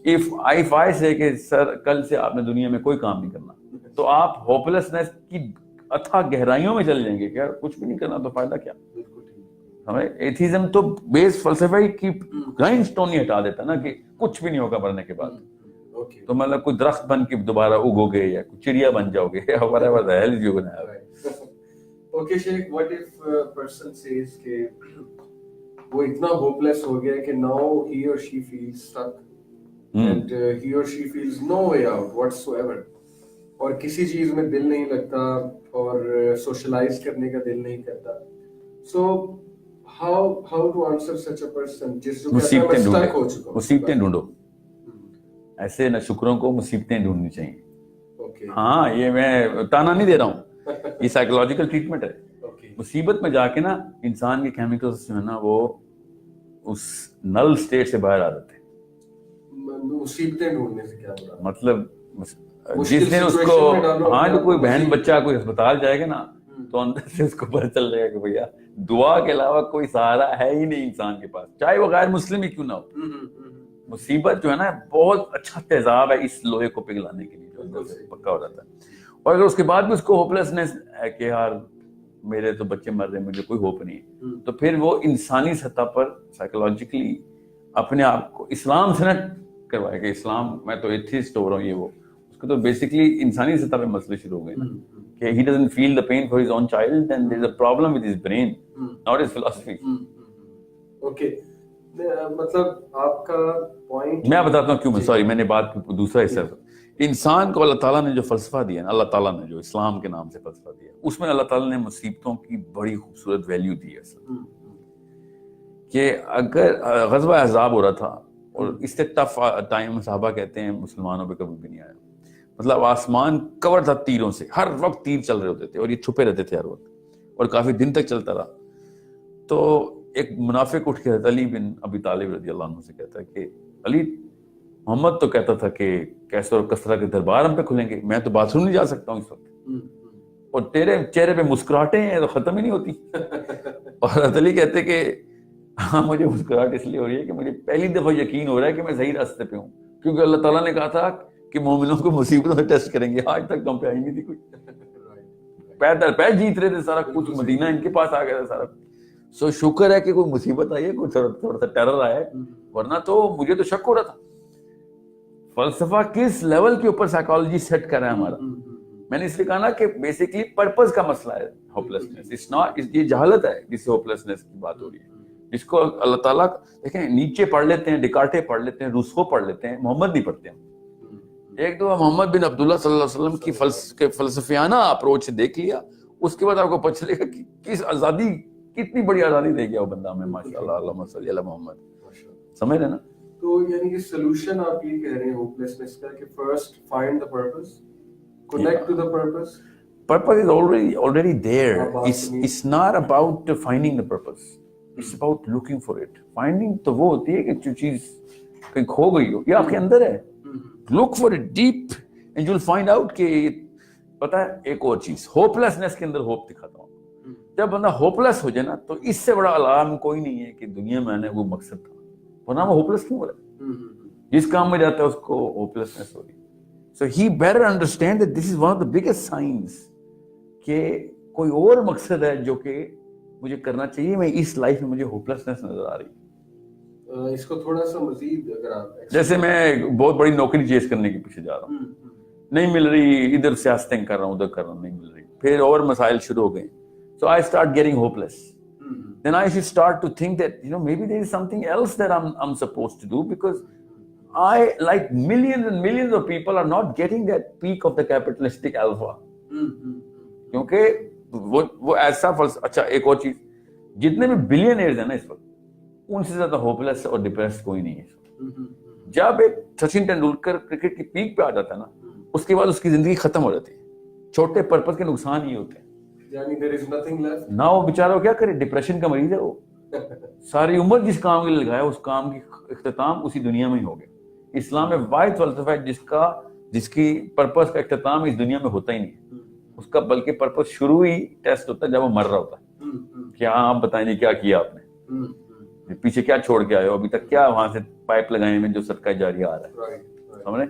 if I say کہ سر کل سے آپ نے دنیا میں کوئی کام نہیں کرنا, تو آپ ہوپلیسنس کی اتھا گہرائیوں میں چل جائیں گے کہ کچھ بھی نہیں کرنا تو فائدہ کیا. ہمیں ایتھیزم تو بیس فلسفے کی گرائنڈ سٹون ہی ہٹا دیتا نا کہ کچھ بھی نہیں ہوگا مرنے کے بعد. تو مطلب کوئی درخت بن کے دوبارہ اگو گے یا کوئی چڑیا بن جاؤ گے, whatever the hell you gonna have. Okay Sheikh, what if a person says کہ وہ اتنا ہوپلیس ہو گیا کہ now he or she feels stuck and he or she feels no way out whatsoever, اور کسی چیز میں دل نہیں لگتا اور سوشلائز کرنے کا دل نہیں کرتا. So how to answer such a person جس جو مصیبتیں stuck ہو چکا. مصیبتیں ڈھونڈو, ایسے نہ شکروں کو مصیبتیں ڈھونڈنی چاہیے. ہاں یہ میں تانا نہیں دے رہا ہوں, یہ سائیکولوجیکل ٹریٹمنٹ ہے. مصیبت میں جا کے نا انسان کے کیمیکلز جو ہے نا وہ اس نل اسٹیٹ سے باہر آ جاتے ہیں. مصیبتیں ڈھونڈنے سے کیا مطلب جس دن اس کو, ہاں جو کوئی بہن بچہ کوئی ہسپتال جائے گا نا تو اندر سے اس کو پتہ چل جائے گا کہ بھیا دعا کے علاوہ کوئی سہارا ہے ہی نہیں انسان کے پاس, چاہے وہ غیر مسلم ہی کیوں نہ ہو. مصیبت جو ہے نا بہت اچھا تیزاب ہے اس لوہے کو پگھلانے کے لیے جو اندر سے پکا ہو جاتا ہے. اور اگر اس کے بعد بھی اس کو ہوپلیسنس ہے کہ یار میرے تو بچے مر رہے ہیں, مجھے کوئی ہوپ نہیں ہے, تو پھر وہ انسانی سطح پر سائیکولوجیکلی اپنے آپ کو اسلام سے نہ کروائے کہ اسلام میں تو ایتھیسٹ ہو رہا ہوں, یہ وہ اس کو تو بیسکلی انسانی سطح پہ مسئلے شروع ہو گئے نا کہ he doesn't feel the pain for his own child and there is a problem with his brain, not his philosophy. Okay, مطلب آپ کا پوائنٹ میں بتاتا ہوں کیوں میں سوری میں نے بات دوسرا حصہ انسان کو اللہ تعالیٰ نے جو فلسفہ دیا نا، اللہ تعالیٰ نے جو اسلام کے نام سے فلسفہ دیا، اس میں اللہ تعالیٰ نے مصیبتوں کی بڑی خوبصورت ویلیو دی ہے کہ اگر غزوہ احزاب ہو رہا تھا اور اس سے ٹف ٹائم صحابہ کہتے ہیں مسلمانوں پہ کبھی بھی نہیں آیا، مطلب آسمان کور تھا تیروں سے، ہر وقت تیر چل رہے ہوتے تھے اور یہ چھپے رہتے تھے ہر وقت اور کافی دن تک چلتا رہا. تو ایک منافق اٹھ کے علی بن ابی طالب رضی اللہ عنہ سے کہتا ہے کہ علی، محمد تو کہتا تھا کہ کیسر اور کسرا کے دربار ہم پہ کھلیں گے، میں تو باتھ روم نہیں جا سکتا ہوں اس وقت، اور تیرے چہرے پہ مسکراہٹیں ہیں تو ختم ہی نہیں ہوتی. اور علی کہتے کہ ہاں مجھے مسکراہٹ اس لیے ہو رہی ہے کہ مجھے پہلی دفعہ یقین ہو رہا ہے کہ میں صحیح راستے پہ ہوں، کیونکہ اللہ تعالیٰ نے کہا تھا کہ مومنوں کو مصیبتوں سے ٹیسٹ کریں گے، آج تک ہم پہ آئی نہیں تھی کوئی، پیر جیت رہے تھے سارا کچھ، مدینہ ان کے پاس آ گیا تھا سارا. سو شکر ہے کہ کوئی مصیبت آئی ہے، کوئی تھوڑا سا ٹیرر آیا ہے، ورنہ تو مجھے تو شک ہو رہا تھا. فلسفہ کس لیول کے اوپر سائیکالوجی سیٹ کر رہا ہے ہمارا. میں نے اس لیے کہا نا کہ بیسیکلی پرپز کا مسئلہ ہے ہوپلیسنس، اٹس ناٹ، یہ جہالت ہے جس سے ہوپلیسنس کی بات ہو رہی ہے، جس کو اللہ تعالیٰ دیکھیں نیچے پڑھ لیتے ہیں، ڈکارٹے پڑھ لیتے ہیں، روسو پڑھ لیتے ہیں، محمد نہیں پڑھتے ہیں. ایک دو محمد بن عبداللہ صلی اللہ علیہ وسلم کی فلسفیانہ اپروچ سے دیکھ لیا، اس کے بعد آپ کو پتہ چلے گا کہ کس آزادی، کتنی بڑی آزادی دے گیا وہ بندہ ہمیں، ماشاء اللہ، اللہم صلی علی محمد. سمجھ رہے نا؟ تو یعنی کہ سولوشن آپ یہ کہہ رہے ہیں ہوپلیسنس کا کہ first find the purpose, connect to the purpose. Purpose is already there. It's not about finding the purpose. It's about looking for it. Finding تو وہ ہوتی ہے کہ جو چیز کہیں کھو گئی ہو، یہ آپ کے اندر ہے. Look for it deep and you'll find out کہ پتہ ہے ایک اور چیز، ہوپلیسنس کے اندر ہوپ دکھاتا ہوں. جب بندہ ہوپلیس ہو جائے نا تو اس سے بڑا الارم کوئی نہیں ہے کہ دنیا میں آنے وہ مقصد تھا، ورنہ وہ ہوپلیس کیوں ہو رہا ہے؟ جس کام میں جاتا ہے اس کو ہوپلیسنس ہو رہی ہے. So he better understand that this is one of the biggest signs کہ کوئی اور مقصد ہے جو کہ مجھے کرنا چاہیے، میں اس لائف میں مجھے ہوپلیسنس نظر آ رہی ہے. اس کو تھوڑا سا مزید اگر آپ، جیسے میں بہت بڑی نوکری چیز کرنے کے پیچھے جا رہا ہوں، نہیں مل رہی، ادھر سیاستیں کر رہا ہوں، ادھر کر رہا ہوں، نہیں مل رہی، پھر اور مسائل شروع ہو گئے. So I start getting hopeless. Then I should start to think that maybe there is something else that I'm supposed to do, because I, like millions and millions of people, are not getting that peak of the capitalistic alpha. کیونکہ وہ ایسا اچھا ایک اور چیز، جتنے بھی billionaires ہیں نا اس وقت، ان سے زیادہ ہوپلیس اور ڈپریسڈ کوئی نہیں ہے. جب ایک سچن ٹینڈولکر کرکٹ کی پیک پہ آ جاتا ہے نا، اس کے بعد اس کی زندگی ختم ہو جاتی ہے. چھوٹے پرپز کے نقصان ہی ہوتے ہیں. یعنی there is nothing left. نہ وہ بیچارہ کیا کرے، ڈپریشن کا مریض ہے وہ. ساری عمر جس کام کے لیے لگایا اس کام کی اختتام اسی دنیا میں ہی ہو گیا. اسلام میں واحد فلسفہ ہے جس کی پرپز کا اختتام اس دنیا میں ہوتا ہی نہیں ہے. اس کا بلکہ پرپز شروع ہی ٹیسٹ ہوتا ہے جب وہ مر رہا ہوتا ہے. کیا آپ بتائیں نہیں کیا کیا آپ نے، پیچھے کیا چھوڑ کے آئے ہو، ابھی تک کیا وہاں سے پائپ لگائے میں جو صدقہ جاریہ آ رہا ہے. سمجھ رہے؟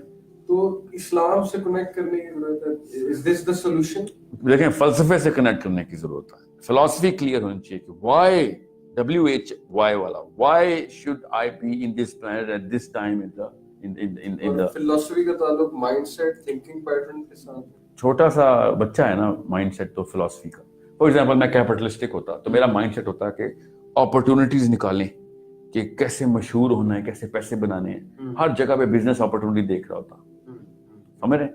تو اسلام سے کنیکٹ کرنے کی ضرورت ہے. Is this the solution? دیکھیں فلسفے سے کنیکٹ کرنے کی ضرورت ہے. فلسفی کلیئر ہونی چاہیے کہ وائی، WHY والا، why should I be in this plant at this time in the. فلسفی کا تعلق مائنڈ سیٹ، تھنکنگ پیٹرن کے ساتھ. چھوٹا سا بچہ ہے نا مائنڈ سیٹ تو فلسفی کا. فار ایگزامپل میں کیپٹلسٹک ہوتا تو میرا مائنڈ سیٹ ہوتا کہ اپرچونیٹیز نکالیں، کہ کیسے مشہور ہونا ہے، کیسے پیسے بنانے ہیں. ہر جگہ پہ بزنس اپرچونیٹی دیکھ رہا ہوتا. سمجھ رہے؟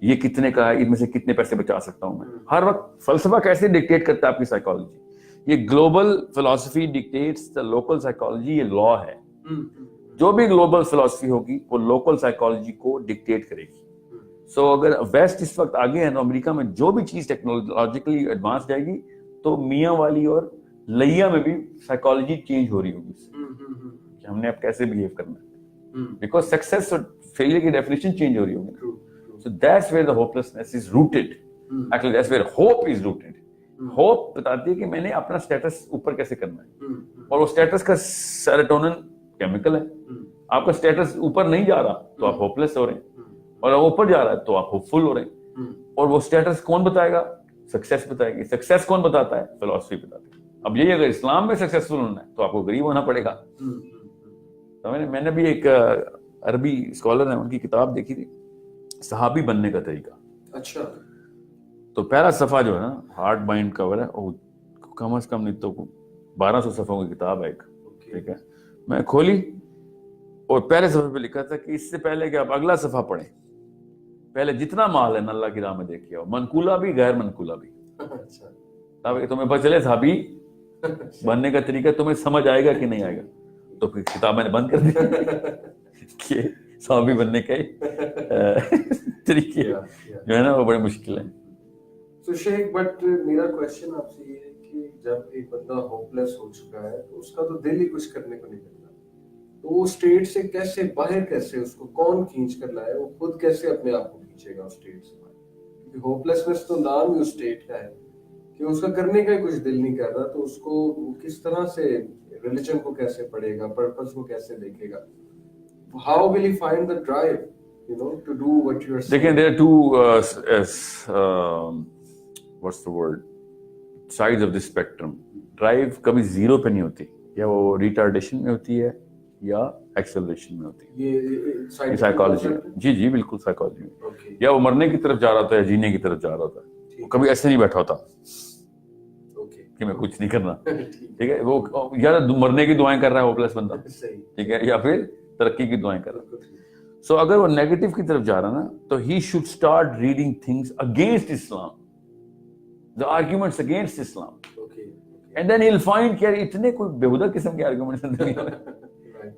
یہ کتنے کا ہے، ان میں سے کتنے پیسے بچا سکتا ہوں میں. ہر وقت فلسفہ کیسے ڈکٹیٹ کرتا ہے آپ کی سائیکالوجی. یہ گلوبل فلسفی ڈکٹیٹس دا لوکل سائیکالوجی، یہ لا ہے. جو بھی گلوبل فلسفی ہوگی وہ لوکل سائیکالوجی کو ڈکٹیٹ کرے گی. سو اگر ویسٹ اس وقت آگے ہے تو امریکہ میں جو بھی چیز ٹیکنالوجیکلی ایڈوانس جائے گی تو میاں والی اور لیا میں بھی سائیکالوجی چینج ہو رہی ہوگی کہ ہم نے اب کیسے بہیو کرنا ہے. بیکاز سکسیس اور فیلئر کی ڈیفینیشن چینج ہو رہی ہوگی. So that's where the hopelessness is rooted. Actually that's where hope is rooted. Hope بتاتی ہے کہ میں نے اپنا سٹیٹس اوپر کیسے کرنا ہے، اور وہ سٹیٹس کا سیروٹونن کیمیکل ہے. آپ کا سٹیٹس اوپر نہیں جا رہا تو آپ ہوپلیس ہو رہے ہیں، اور اوپر جا رہا ہے تو آپ ہوپ فل ہو رہے ہیں. اور وہ سٹیٹس کون بتائے گا؟ سکسیس بتائے گی. سکسیس کون بتاتا ہے؟ فلسفی بتاتی ہے. اب یہی اگر اسلام میں سکسیسفل ہونا ہے تو آپ کو غریب ہونا پڑے گا. میں نے بھی ایک عربی اسکالر ہیں، ان کی کتاب دیکھی تھی، صحابی بننے کا طریقہ. اچھا. تو پہلا صفحہ جو ہے نا ہارڈ بائنڈ کور ہے، کم از کم نہیں تو 1200 صفحوں کی کتاب ہے ایک. ٹھیک ہے. میں کھولی اور پہلے صفحے پہ لکھا تھا کہ اس سے پہلے کہ آپ اگلا صفحہ پڑھیں پہلے جتنا مال ہے نا اللہ کی راہ میں دیکھیے ہو، منقولہ بھی غیر منقولہ بھی، تاکہ تمہیں پتہ چلے صحابی بننے کا طریقہ تمہیں سمجھ آئے گا کہ نہیں آئے گا. تو پھر کتاب میں نے بند کر دی کہ صحابی بننے کے طریقے جو ہے نا وہ بڑے مشکل ہیں. تو شیخ بٹ میرا کوشچن آپ سے یہ ہے کہ جب ایک بندہ ہوپ لیس ہو چکا ہے تو اس کا تو دل ہی کچھ کرنے کو نہیں کرتا، تو وہ اسٹیٹ سے کیسے باہر، کیسے اس کو کون کھینچ کر لائے، وہ خود کیسے اپنے آپ کو کھینچے گا اس اسٹیٹ سے باہر؟ کیونکہ ہوپ لیسنس تو نام ہی اس اسٹیٹ کا ہے کہ اس کا کرنے کا ہی کچھ دل نہیں کر رہا، تو اس کو وہ کس طرح سے ریلیجن کو کیسے پڑھے گا، پرپس کو کیسے دیکھے گا؟ How will he find the drive, to do what you are saying? دیکھیں there are two what's the word sides of the spectrum. Drive کبھی زیرو پہ نہیں ہوتی، یا وہ ریٹارڈیشن میں ہوتی ہے یا ایکسلریشن میں ہوتی ہے. یہ سائیکالوجی، جی بالکل سائیکالوجی میں. یا وہ مرنے کی طرف جا رہا ہوتا ہے یا جینے کی طرف جا رہا ہوتا ہے، کبھی ایسے نہیں بیٹھا ہوتا کہ میں کچھ نہیں کرنا. ٹھیک ہے، وہ یا مرنے کی دعائیں کر رہا ہے ہوپ لیس بندہ، ٹھیک ہے، یا پھر ترقی کی دعائیں کر رہا ہے. سو اگر وہ نیگیٹو کی طرف جا رہا نا تو he should start reading things against Islam, the arguments against Islam, and then he'll find کہ اتنے کوئی بےہودہ قسم کے arguments نہیں ہوئے.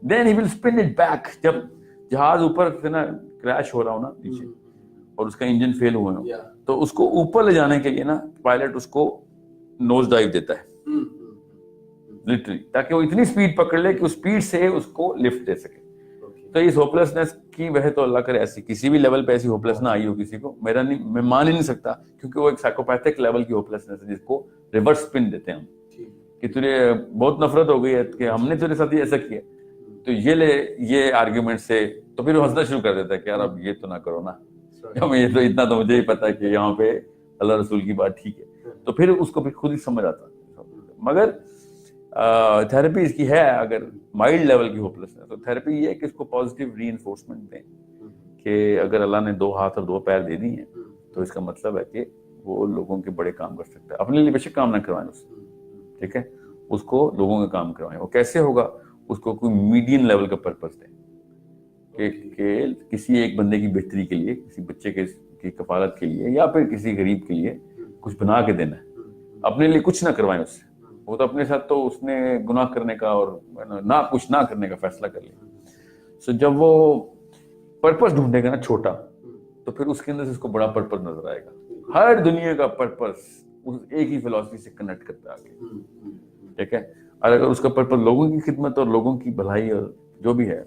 Then he will spin it back. جب جہاز اوپر سے نا کریش ہو رہا ہو نا نیچے اور اس کا انجن فیل ہوا ہو تو اس کو اوپر لے جانے کے لیے نا پائلٹ اس کو نوز ڈائیو دیتا ہے لٹرلی، تاکہ وہ اتنی سپیڈ پکڑ لے کہ اس سپیڈ سے اس کو لفٹ دے سکے. تو اس ہوپلیسنس کی وجہ تو اللہ کرے ایسی کسی بھی لیول پہ ایسی ہوپلیس نہ آئی ہو کسی کو، میرا نہیں، میں مان ہی نہیں سکتا، کیونکہ وہ ایک سائیکوپیتھک لیول کی ہوپلیسنس ہے جس کو ریورس سپن دیتے ہیں ہم کہ تجھے بہت نفرت ہو گئی ہے کہ ہم نے تیرے ساتھ ایسا کیا، تو یہ لے یہ آرگیومنٹ سے، تو پھر وہ ہنسنا شروع کر دیتا ہے کہ یار اب یہ تو نہ کرو نا، یہ تو اتنا تو مجھے ہی پتا ہے کہ یہاں پہ اللہ رسول کی بات ٹھیک ہے. تو پھر اس کو پھر خود ہی سمجھ آتا. مگر تھراپی اس کی ہے، اگر مائلڈ لیول کی ہوپلیسنس تو تھراپی یہ ہے کہ اس کو پازیٹیو ری انفورسمنٹ دیں کہ اگر اللہ نے 2 ہاتھ اور 2 پیر دے دی ہیں تو اس کا مطلب ہے کہ وہ لوگوں کے بڑے کام کر سکتا ہے. اپنے لیے بے شک کام نہ کروائیں اس سے، ٹھیک ہے، اس کو لوگوں کا کام کروائیں. وہ کیسے ہوگا؟ اس کو کوئی میڈین لیول کا پرپس دیں کہ کسی ایک بندے کی بہتری کے لیے، کسی بچے کی کفالت کے لیے، یا پھر کسی غریب کے لیے کچھ بنا کے دینا ہے. اپنے لیے کچھ نہ کروائیں اس سے، وہ تو اپنے ساتھ تو اس نے گناہ کرنے کا اور نہ کچھ نہ کرنے کا فیصلہ کر لیا. سو جب وہ پرپس ڈھونڈے گا نا چھوٹا، تو پھر اس کے اندر سے اس کو بڑا پرپس نظر آئے گا. ہر دنیا کا پرپس اس ایک ہی فلسفی سے کنیکٹ کرتا ہے آگے، ٹھیک ہے. اور اگر اس کا پرپس لوگوں کی خدمت اور لوگوں کی بھلائی اور جو بھی ہے،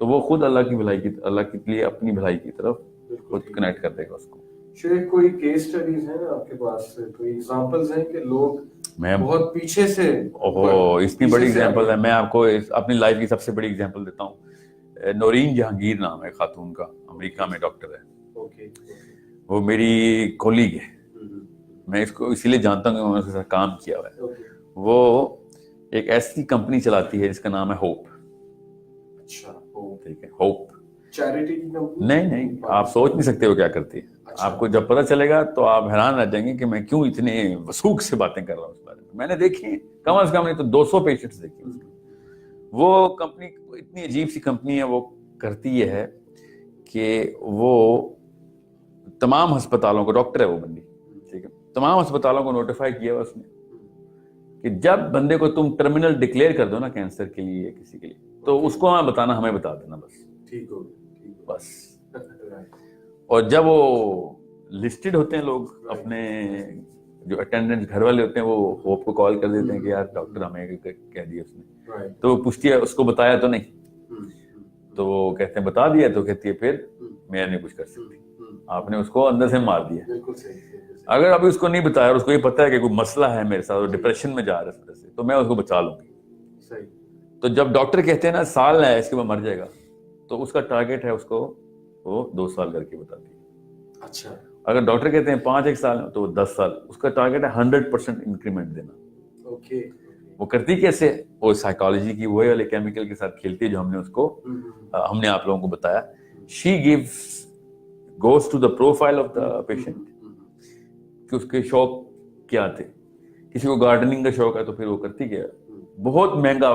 تو وہ خود اللہ کی بھلائی کی، اللہ کے لیے اپنی بھلائی کی طرف خود کنیکٹ کر دے گا اس کو. شیخ کوئی کیس اسٹڈیز ہیں آپ کے پاس، کوئی ایگزامپلز ہیں کہ لوگ بہت پیچھے سے؟ اتنی بڑی ایگزامپل ہے. میں آپ کو اپنی لائف کی سب سے بڑی ایگزامپل دیتا ہوں. نورین جہانگیر نام ہے خاتون کا، امریکہ میں ڈاکٹر ہے. وہ میری کولیگ ہے، میں اس کو اسی لیے جانتا ہوں کہ میں نے اس کے ساتھ کام کیا ہوا ہے. وہ ایک ایسی کمپنی چلاتی ہے جس کا نام ہے ہوپ. اچھا، ٹھیک ہے، ہوپ چیریٹی کی کمپنی؟ نہیں، آپ سوچ نہیں سکتے وہ کیا کرتی ہے. آپ کو جب پتہ چلے گا تو آپ حیران رہ جائیں گے کہ میں کیوں اتنے وثوق سے باتیں کر رہا ہوں اس بارے میں. میں نے دیکھی کم از کم نہیں تو 200 پیشنٹس دیکھے اس کی. وہ کمپنی اتنی عجیب سی کمپنی ہے، وہ کرتی یہ ہے کہ وہ تمام ہسپتالوں کو، ڈاکٹر ہے وہ بندی، ٹھیک ہے، تمام ہسپتالوں کو نوٹیفائی کیا اس نے کہ جب بندے کو تم ٹرمینل ڈکلیئر کر دو نا کینسر کے لیے کسی کے لیے، تو اس کو ہمیں بتانا، ہمیں بتا دینا بس، ٹھیک ہو بس. اور جب وہ لسٹڈ ہوتے ہیں لوگ، اپنے جو اٹینڈنٹ گھر والے ہوتے ہیں، وہ ہوپ کو کال کر دیتے ہیں کہ یار ڈاکٹر ہمیں کہہ دیا اس نے. تو وہ پوچھتی ہے اس کو بتایا تو نہیں، تو وہ کہتے ہیں بتا دیا. تو کہتی ہے پھر میں نہیں کچھ کر سکتی، آپ نے اس کو اندر سے مار دیا. اگر ابھی اس کو نہیں بتایا اور اس کو یہ پتا ہے کہ کوئی مسئلہ ہے میرے ساتھ اور ڈپریشن میں جا رہا ہے اس وجہ سے، تو میں اس کو بچا لوں گی. تو جب ڈاکٹر کہتے ہیں نا سال ہے اس کے بعد مر جائے گا، تو اس کا ٹارگیٹ ہے اس کو وہ 2 سال کر کے بتاتی ہے. اچھا، اگر ڈاکٹر کہتے ہیں 5 ایک سال تو وہ 10 سال، اس کا ٹارگیٹ ہے 100% انکریمنٹ دینا. اوکے. وہ کرتی کیسے؟ وہ سائیکالوجی کی وہی والے کیمیکل کے ساتھ کھیلتی ہے جو ہم نے اس کو ہم نے آپ لوگوں کو بتایا. She goes to the profile of the patient کہ اس کے شوق کیا تھے. کسی کو گارڈننگ کا شوق ہے تو پھر وہ کرتی کیا، بہت مہنگا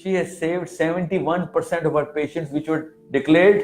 She has saved 71% of her patients which were declared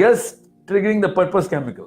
just triggering the purpose chemical।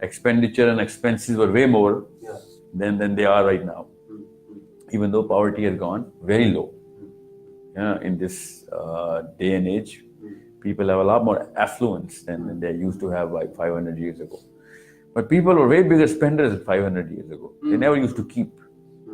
Expenditure and expenses were way more than they are right now, even though poverty has gone very low. In this day and age, people have a lot more affluence than they used to have like 500 years ago. But people were way bigger spenders 500 years ago. They never used to keep.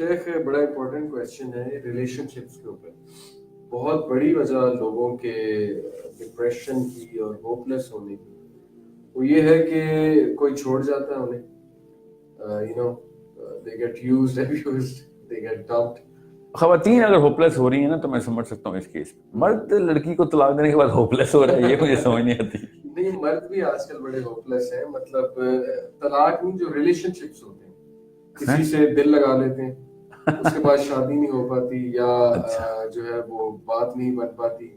شیخ بڑا important question ہے relation ships کے اوپر. بہت بڑی وجہ لوگوں کے depression کی اور ہوپ لیس ہونے کی وہ یہ ہے کہ کوئی چھوڑ جاتا ہے انہیں, they get used, abused, they get dumped. خواتین اگر ہوپلیس ہو رہی ہیں نا تو میں سمجھ سکتا ہوں اس کیس. مرد لڑکی کو طلاق دینے کے بعد ہوپلیس ہو رہا ہے, یہ مجھے سمجھ نہیں آتی. نہیں, مرد بھی آج کل بڑے ہوپلیس ہیں. مطلب طلاق نہیں, جو ریلیشن شپس ہوتے ہیں, کسی سے دل لگا لیتے ہیں, اس کے بعد شادی نہیں ہو پاتی, یا جو ہے وہ بات نہیں بن پاتی,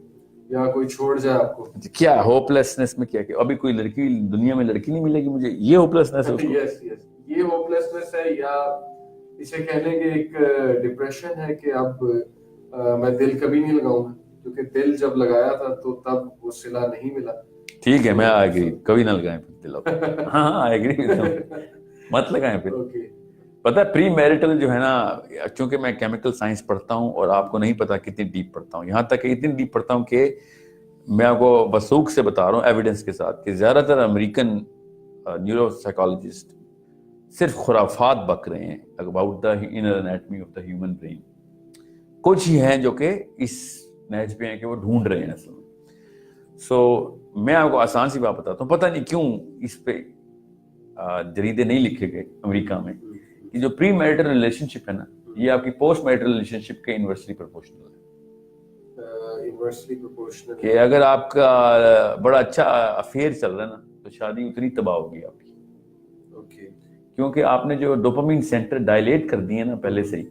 یا کوئی چھوڑ جائے آپ کو. کیا ہوپلیسنس میں کیا کہ ابھی کوئی لڑکی دنیا میں لڑکی نہیں ملے گی مجھے, یہ ہوپلیسنس ہے. یس یس, یہ ہوپلیسنس ہے, یا اسے کہنے کے ایک ڈپریشن ہے کہ اب میں دل کبھی نہیں لگاؤں گا, کیونکہ دل جب لگایا تھا تو تب وہ صلہ نہیں ملا. ٹھیک ہے, میں ایگری, کبھی نہ لگائیں پھر دل. ہاں ایگری, مت لگائیں پھر. پتہ ہے پری میرٹل جو ہے نا, چونکہ میں کیمیکل سائنس پڑھتا ہوں اور آپ کو نہیں پتا کتنی ڈیپ پڑھتا ہوں, یہاں تک کہ اتنی ڈیپ پڑھتا ہوں کہ میں آپ کو وثوق سے بتا رہا ہوں ایویڈنس کے ساتھ کہ زیادہ تر امریکن نیورو سائیکالوجسٹ صرف خرافات بک رہے ہیں about the inner anatomy of the human brain. کچھ ہی ہیں جو کہ اس نیچ پہ ہیں کہ وہ ڈھونڈ رہے ہیں اصل میں. سو میں آپ کو آسان سی بات بتاتا ہوں, پتہ نہیں کیوں اس پہ جریدے نہیں لکھے گئے امریکہ میں کہ جو پری میرٹل ریلیشن شپ ہے نا, یہ آپ کی پوسٹ میرٹل ریلیشن شپ کے انورسلی پروپورشنل ہے. کہ اگر آپ کا بڑا اچھا افیئر چل رہا ہے نا تو شادی اتنی تباہ ہوگی آپ کی, کیونکہ آپ نے جو ڈوپامین سینٹر ڈائلیٹ کر دیے نا پہلے سے ہی,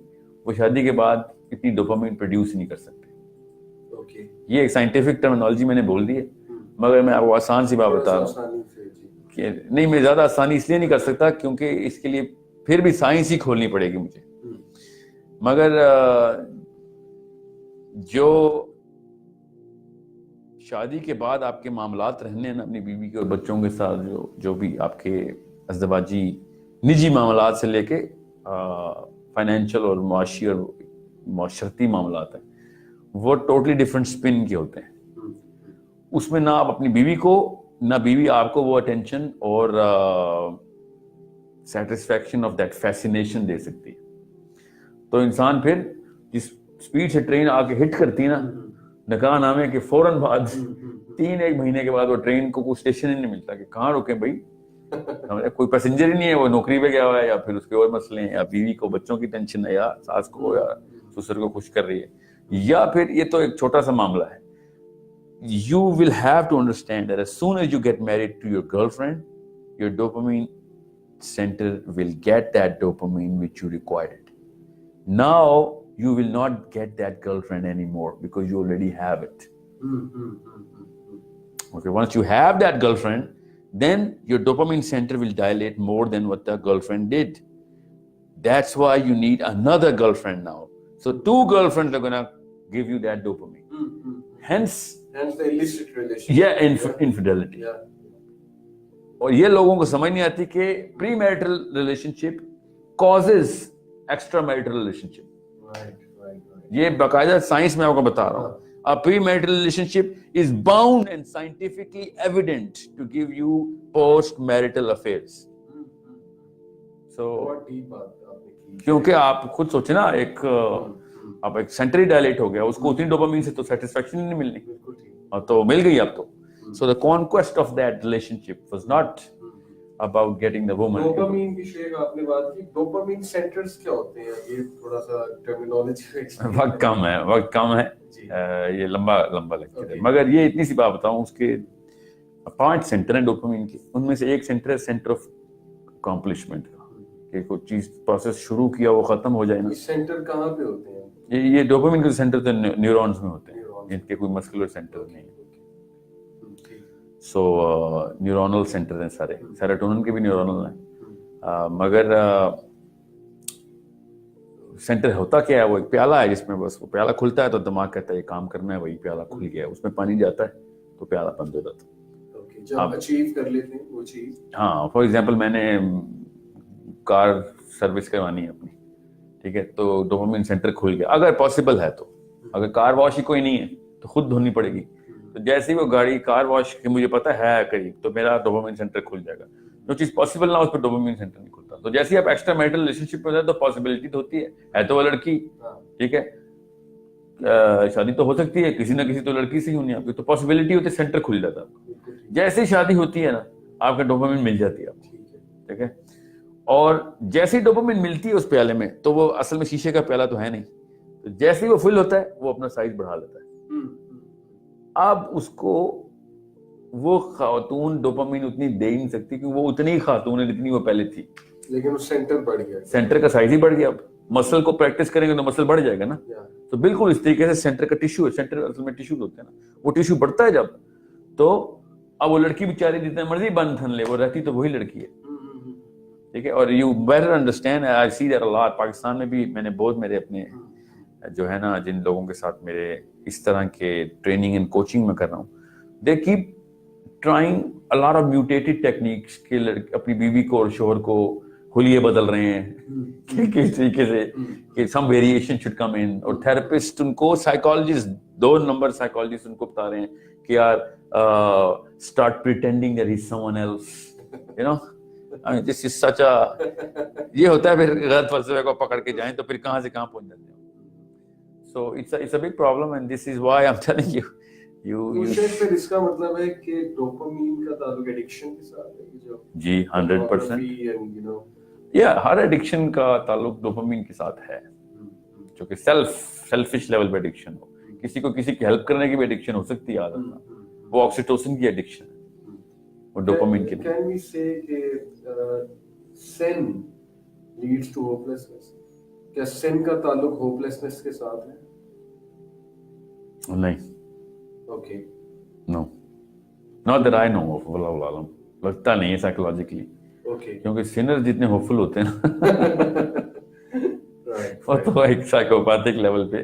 وہ شادی کے بعد اتنی ڈوپامین پروڈیوس نہیں کر سکتے. یہ ایک سائنٹیفک ٹرمینالوجی میں نے بول دی ہے, مگر میں آپ کو آسان سی بات بتا رہا ہوں کہ نہیں, میں زیادہ آسانی اس لیے نہیں کر سکتا کیونکہ اس کے لیے پھر بھی سائنس ہی کھولنی پڑے گی مجھے. مگر جو شادی کے بعد آپ کے معاملات رہنے ہیں نا اپنی بیوی کے اور بچوں کے ساتھ, جو بھی آپ کے ازدواجی نجی معاملات سے لے کے فائنینشیل اور معاشی اور معاشرتی معاملات ہیں, وہ ٹوٹلی ڈفرینٹ سپن کے ہوتے ہیں. اس میں نہ آپ اپنی بیوی کو نہ بیوی آپ کو وہ اٹینشن اور سیٹسفیکشن آف دیٹ فیسینیشن دے سکتی ہے. تو انسان پھر جس اسپیڈ سے ٹرین آ کے ہٹ کرتی ہے نا نکاح نامے کے فوراً بعد 3-1 مہینے کے بعد وہ ٹرین کو کوئی اسٹیشن ہی نہیں ملتا کہ کہاں رکیں بھائی, کوئی پیسنجر ہی نہیں ہے, وہ نوکری پہ گیا ہوا ہے, یا پھر اس کے اور مسئلے ہیں, یا بیوی کو بچوں کی ٹینشن ہے, یا ساس کو یا سسر کو خوش کر رہی ہے, یا پھر یہ تو ایک چھوٹا سا معاملہ ہے. You will have to understand that as soon as you get married to your girlfriend, your dopamine center will get that dopamine which you required. Now you will not get that girlfriend anymore because you already have it. Okay, once you have that girlfriend, then your dopamine center will dilate more than what the girlfriend did. That's why you need another girlfriend now. So 2 girlfriends are going to give you that dopamine. Hence the illicit relationship. Yeah, infidelity. Yeah. اور یہ لوگوں کو سمجھ نہیں آتی کہ پری marital relation شپ causes extra marital relation شپ. یہ باقاعدہ سائنس میں آپ کو بتا رہا ہوں. A premarital relationship is bound and scientifically evident to give you post-marital affairs. So, کیونکہ آپ خود سوچیں نا, آپ ایک سینٹری ڈائلیٹ ہو گیا, اس کو اتنی ڈوپامین سے تو سیٹسفیکشن ہی نہیں ملنی, اور تو مل گئی اب تو. So the conquest of that relationship was not about getting the woman. Dopamine کی شیخ آپ نے بات کی, ڈوپامین سینٹرز کیا ہوتے ہیں, یہ تھوڑا سا ٹرمینالوجی. وقت کم ہے, یہ لمبا لیکچر ہے, مگر یہ اتنی سی بات بتاؤں, اس کے 5 سینٹر ہیں ڈوپامین کے. ان میں سے ایک سینٹر ہے سینٹر آف اکمپلشمنٹ کا, کہ کوئی چیز پروسیس شروع کیا وہ ختم ہو جائے نا. یہ سینٹر کہاں پہ ہوتے ہیں؟ یہ ڈوپامین کے سینٹر تو نیورونز میں ہوتے ہیں, جن کے کوئی مسکولر سینٹر نہیں ہے. سو نیورونل سینٹر ہیں سارے, سیروٹونن کے بھی نیورونل ہیں, مگر سینٹر ہوتا کیا ہے, وہ ایک پیالہ ہے جس میں بس وہ پیالہ کھلتا ہے تو دماغ کہتا ہے یہ کام کرنا ہے, وہی پیالہ کھل گیا, اس میں پانی جاتا ہے تو پیالہ بند ہو جاتا ہے. جب اچیو کر لیتے ہیں وہ چیز. ہاں, فار ایگزامپل میں نے کار سروس کروانی ہے اپنی, ٹھیک ہے, تو ڈوپامین سینٹر کھل گیا, اگر پاسبل ہے تو. اگر کار واش ہی کوئی نہیں ہے تو خود دھونی پڑے گی, تو جیسے ہی وہ گاڑی کار واش کی مجھے پتا ہے قریب, تو میرا ڈوپامین سینٹر کھل جائے گا. جو چیز پاسبل نہ ہو اس پہ ڈوپامین سینٹر نہیں کھلتا. تو جیسے آپ ایکسٹرا میرٹل ریلیشن شپ میں ہوتے ہیں تو پاسبلٹی تو ہوتی ہے تو وہ لڑکی ٹھیک ہے شادی تو ہو سکتی ہے کسی نہ کسی تو لڑکی سے ہی ہونی آپ کی تو پاسبلٹی ہوتی ہے سینٹر کھل جاتا ہے آپ کا. جیسے ہی شادی ہوتی ہے نا آپ کا ڈوپامین مل جاتی ہے آپ کو ٹھیک ہے اور جیسے ہی ڈوپامین ملتی ہے اس پیالے میں تو وہ اصل میں شیشے کا پیالہ تو ہے نہیں تو جیسے ہی وہ فل ہوتا ہے وہ اپنا سائز بڑھا لیتا ہے. اب اس کو وہ خاتون ڈوپامین اتنی دے ہی نہیں سکتی کہ وہ اتنی خاتون ہے جتنی وہ پہلے تھی لیکن سینٹر بڑھ گیا سینٹر کا سائز ہی بڑھ گیا. اب مسل کو پریکٹس کریں گے تو مسل بڑھ جائے گا نا تو بالکل اس طریقے سے سینٹر کا ٹیشو ہے سینٹر اصل میں ٹیشو ہوتے ہیں نا وہ ٹیشو بڑھتا ہے جب تو اب وہ لڑکی بیچاری جتنے مرضی بند تھن لے وہ رہتی تو وہی لڑکی ہے ٹھیک ہے. اور you better understand I see that a lot Pakistan میں بھی میں نے بہت میرے اپنے جو ہے نا جن لوگوں کے ساتھ میرے اس طرح کے ٹریننگ اینڈ کوچنگ میں کر رہا ہوں they keep trying a lot of mutated techniques کہ اپنی بیوی کو اور شوہر کو حلیے بدل رہے ہیں کس طریقے سے کہ سم ویریشن شوڈ کم ان اور تھراپسٹ ان کو سائیکالوجسٹ 2 نمبر سائیکالوجسٹ ان کو بتا رہے ہیں کہ یار start pretending that he is someone else you know I mean, this is such a یہ ہوتا ہے پھر غلط فلسفے کو پکڑ کے جائیں تو پھر کہاں سے کہاں پہنچ جاتے ہیں. So it's a big problem and this is why I'm telling you پھر اس کا مطلب ہے کہ ڈوپامین کا تعلق ایڈکشن کے ساتھ ہے جو جی 100% ہر ایڈکشن کا تعلق ڈوپامین کے ساتھ ہے جو کہ سیلفش لیول پہ ایڈکشن ہو کسی کو کسی کی ہیلپ کرنے کی بھی ایڈکشن ہو سکتی ہے عادت وہ آکسیٹوسن کی ایڈکشن ہے اور ڈوپامین کی Can we say کہ sin leads to hopelessness کیا sin کا تعلق ہوپلیسنس کے ساتھ ہے؟ نہیں okay no not that I know of واللہ عالم لگتا نہیں ہے سائیکولوجیکلی کیونکہ سینر جتنے ہوپفل ہوتے ہیں نا وہ تو ایک سائیکوپیتھک لیول پہ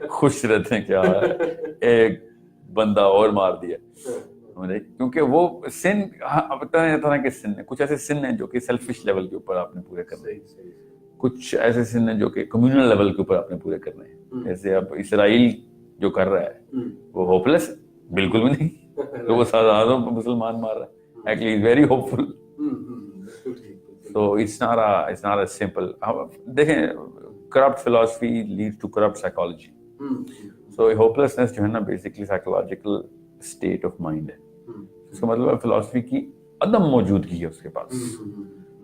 خوش رہتے ہیں کیا ایک بندہ اور مار دیا کیونکہ وہ سن طرح کے سن ہیں کچھ ایسے سن ہیں جو کہ سیلفش لیول کے اوپر آپ نے پورے کرنے ہیں کچھ ایسے سن ہیں جو کہ کمیونل لیول کے اوپر آپ نے پورے کرنے ہیں جیسے اب اسرائیل جو کر رہا ہے وہ ہوپلیس بالکل بھی نہیں تو وہ ہزاروں مسلمان مار رہا ہے actually is very hopeful so it's not a simple دیکھیں corrupt philosophy leads to corrupt psychology so hopelessness جو ہے نا basically psychological state of mind ہے اس کا مطلب ہے فلسفی کی عدم موجودگی ہے اس کے پاس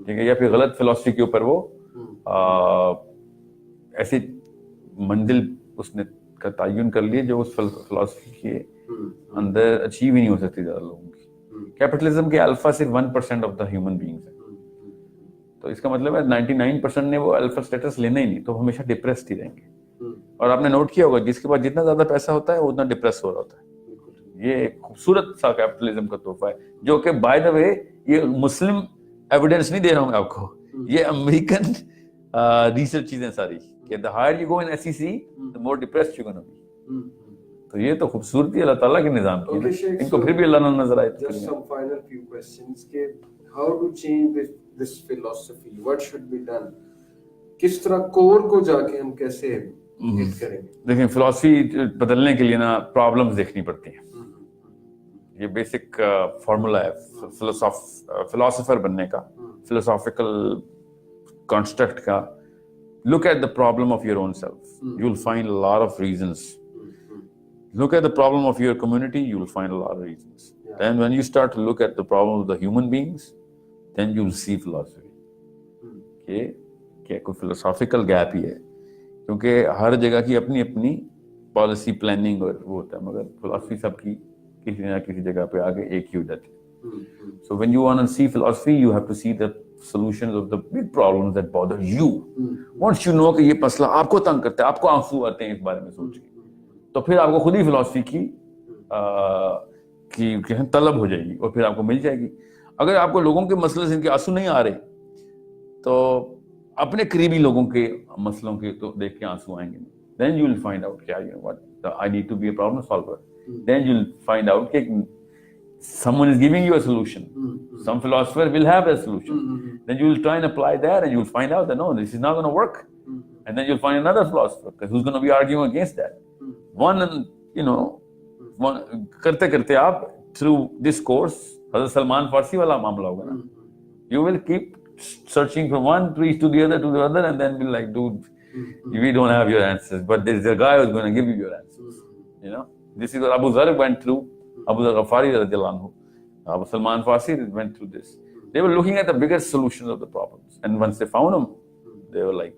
ٹھیک ہے یا پھر غلط فلسفی کے اوپر وہ ایسی منزل اس نے کا تعین کر لیے جو اس فلسفی کے اندر اچیو ہی نہیں ہو سکتی زیادہ لوگوں کی. کیپٹلزم کے الفا صرف 1% آف دا ہیومن بینگز ہے تو اس کا مطلب ہے 99% نے وہ الفا اسٹیٹس لینا ہی نہیں تو ہمیشہ ڈپریسڈ ہی رہیں گے. اور آپ نے نوٹ کیا ہوگا جس کے پاس جتنا زیادہ پیسہ ہوتا ہے وہ اتنا ڈپریس ہو رہا ہوتا ہے. یہ ایک خوبصورت سا کیپٹلزم کا تحفہ ہے جو کہ بائی دا وے یہ مسلم ایویڈنس نہیں دے رہا ہوں میں آپ کو یہ امریکن ریسرچ چیزیں ساری کہ the higher you go in SEC the more depressed you're going to be. تو یہ تو خوبصورتی اللہ تعالیٰ کے نظام کی ہے ان کو پھر بھی اللہ نہ نظر آئے. Just some final few questions کہ how to change this philosophy, what should be done, کس طرح کور کو جا کے ہم کیسے ہٹ کریں گے. دیکھیں فلسفی بدلنے کے لیے نا پرابلمز دیکھنی پڑتی ہیں. یہ بیسک فارمولا ہے فلاسفر بننے کا فلسافیکل کنسٹرکٹ کا. Look at the problem of your own self. You'll find a lot of reasons. Look at the problem of your community. You'll find a lot of reasons. And when you start to look at the problem of the human beings, then you'll see philosophy. کہ کوئی philosophical gap ہی ہے کیونکہ ہر جگہ کی اپنی اپنی policy planning اور وہ ہوتا ہے مگر philosophy سب کی کسی نہ کسی جگہ پہ آگے ایک ہی ہو جاتی ہے. So when you want to see philosophy, you have to see the solutions of the big problems that bother you. Once you know کہ یہ مسئلہ آپ کو تنگ کرتا ہے آپ کو آنسو آتے ہیں اس بارے میں سوچ کے تو پھر آپ کو خود ہی فلسفی کی طلب ہو جائے گی اور پھر آپ کو مل جائے گی. اگر آپ کو لوگوں کے مسئلے سے ان کے آنسو نہیں آ رہے تو اپنے قریبی لوگوں کے مسئلوں کے تو دیکھ کے آنسو آئیں گے. Then you will find out کیا I need to be a problem solver. Then you will find out کہ someone is giving you a solution. Some philosopher will have a solution. Then you will try and apply that and you will find out that no, this is not going to work. And then you'll find another philosopher who's going to be arguing against that. کرتے کرتے آپ through this course حضرت سلمان فارسی والا معاملہ ہوگا نا. You will keep searching from one tree to the other, and then be like, dude, we don't have your answers, but there's a guy who's going to give you your answers. You know, this is what Abu Dharr went through. Abu Dharr Ghafari radiallahu anhu, Abu Salman Farsi went through this. They were looking at the bigger solutions of the problems, and once they found them, they were like,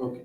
Okay.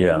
Yeah.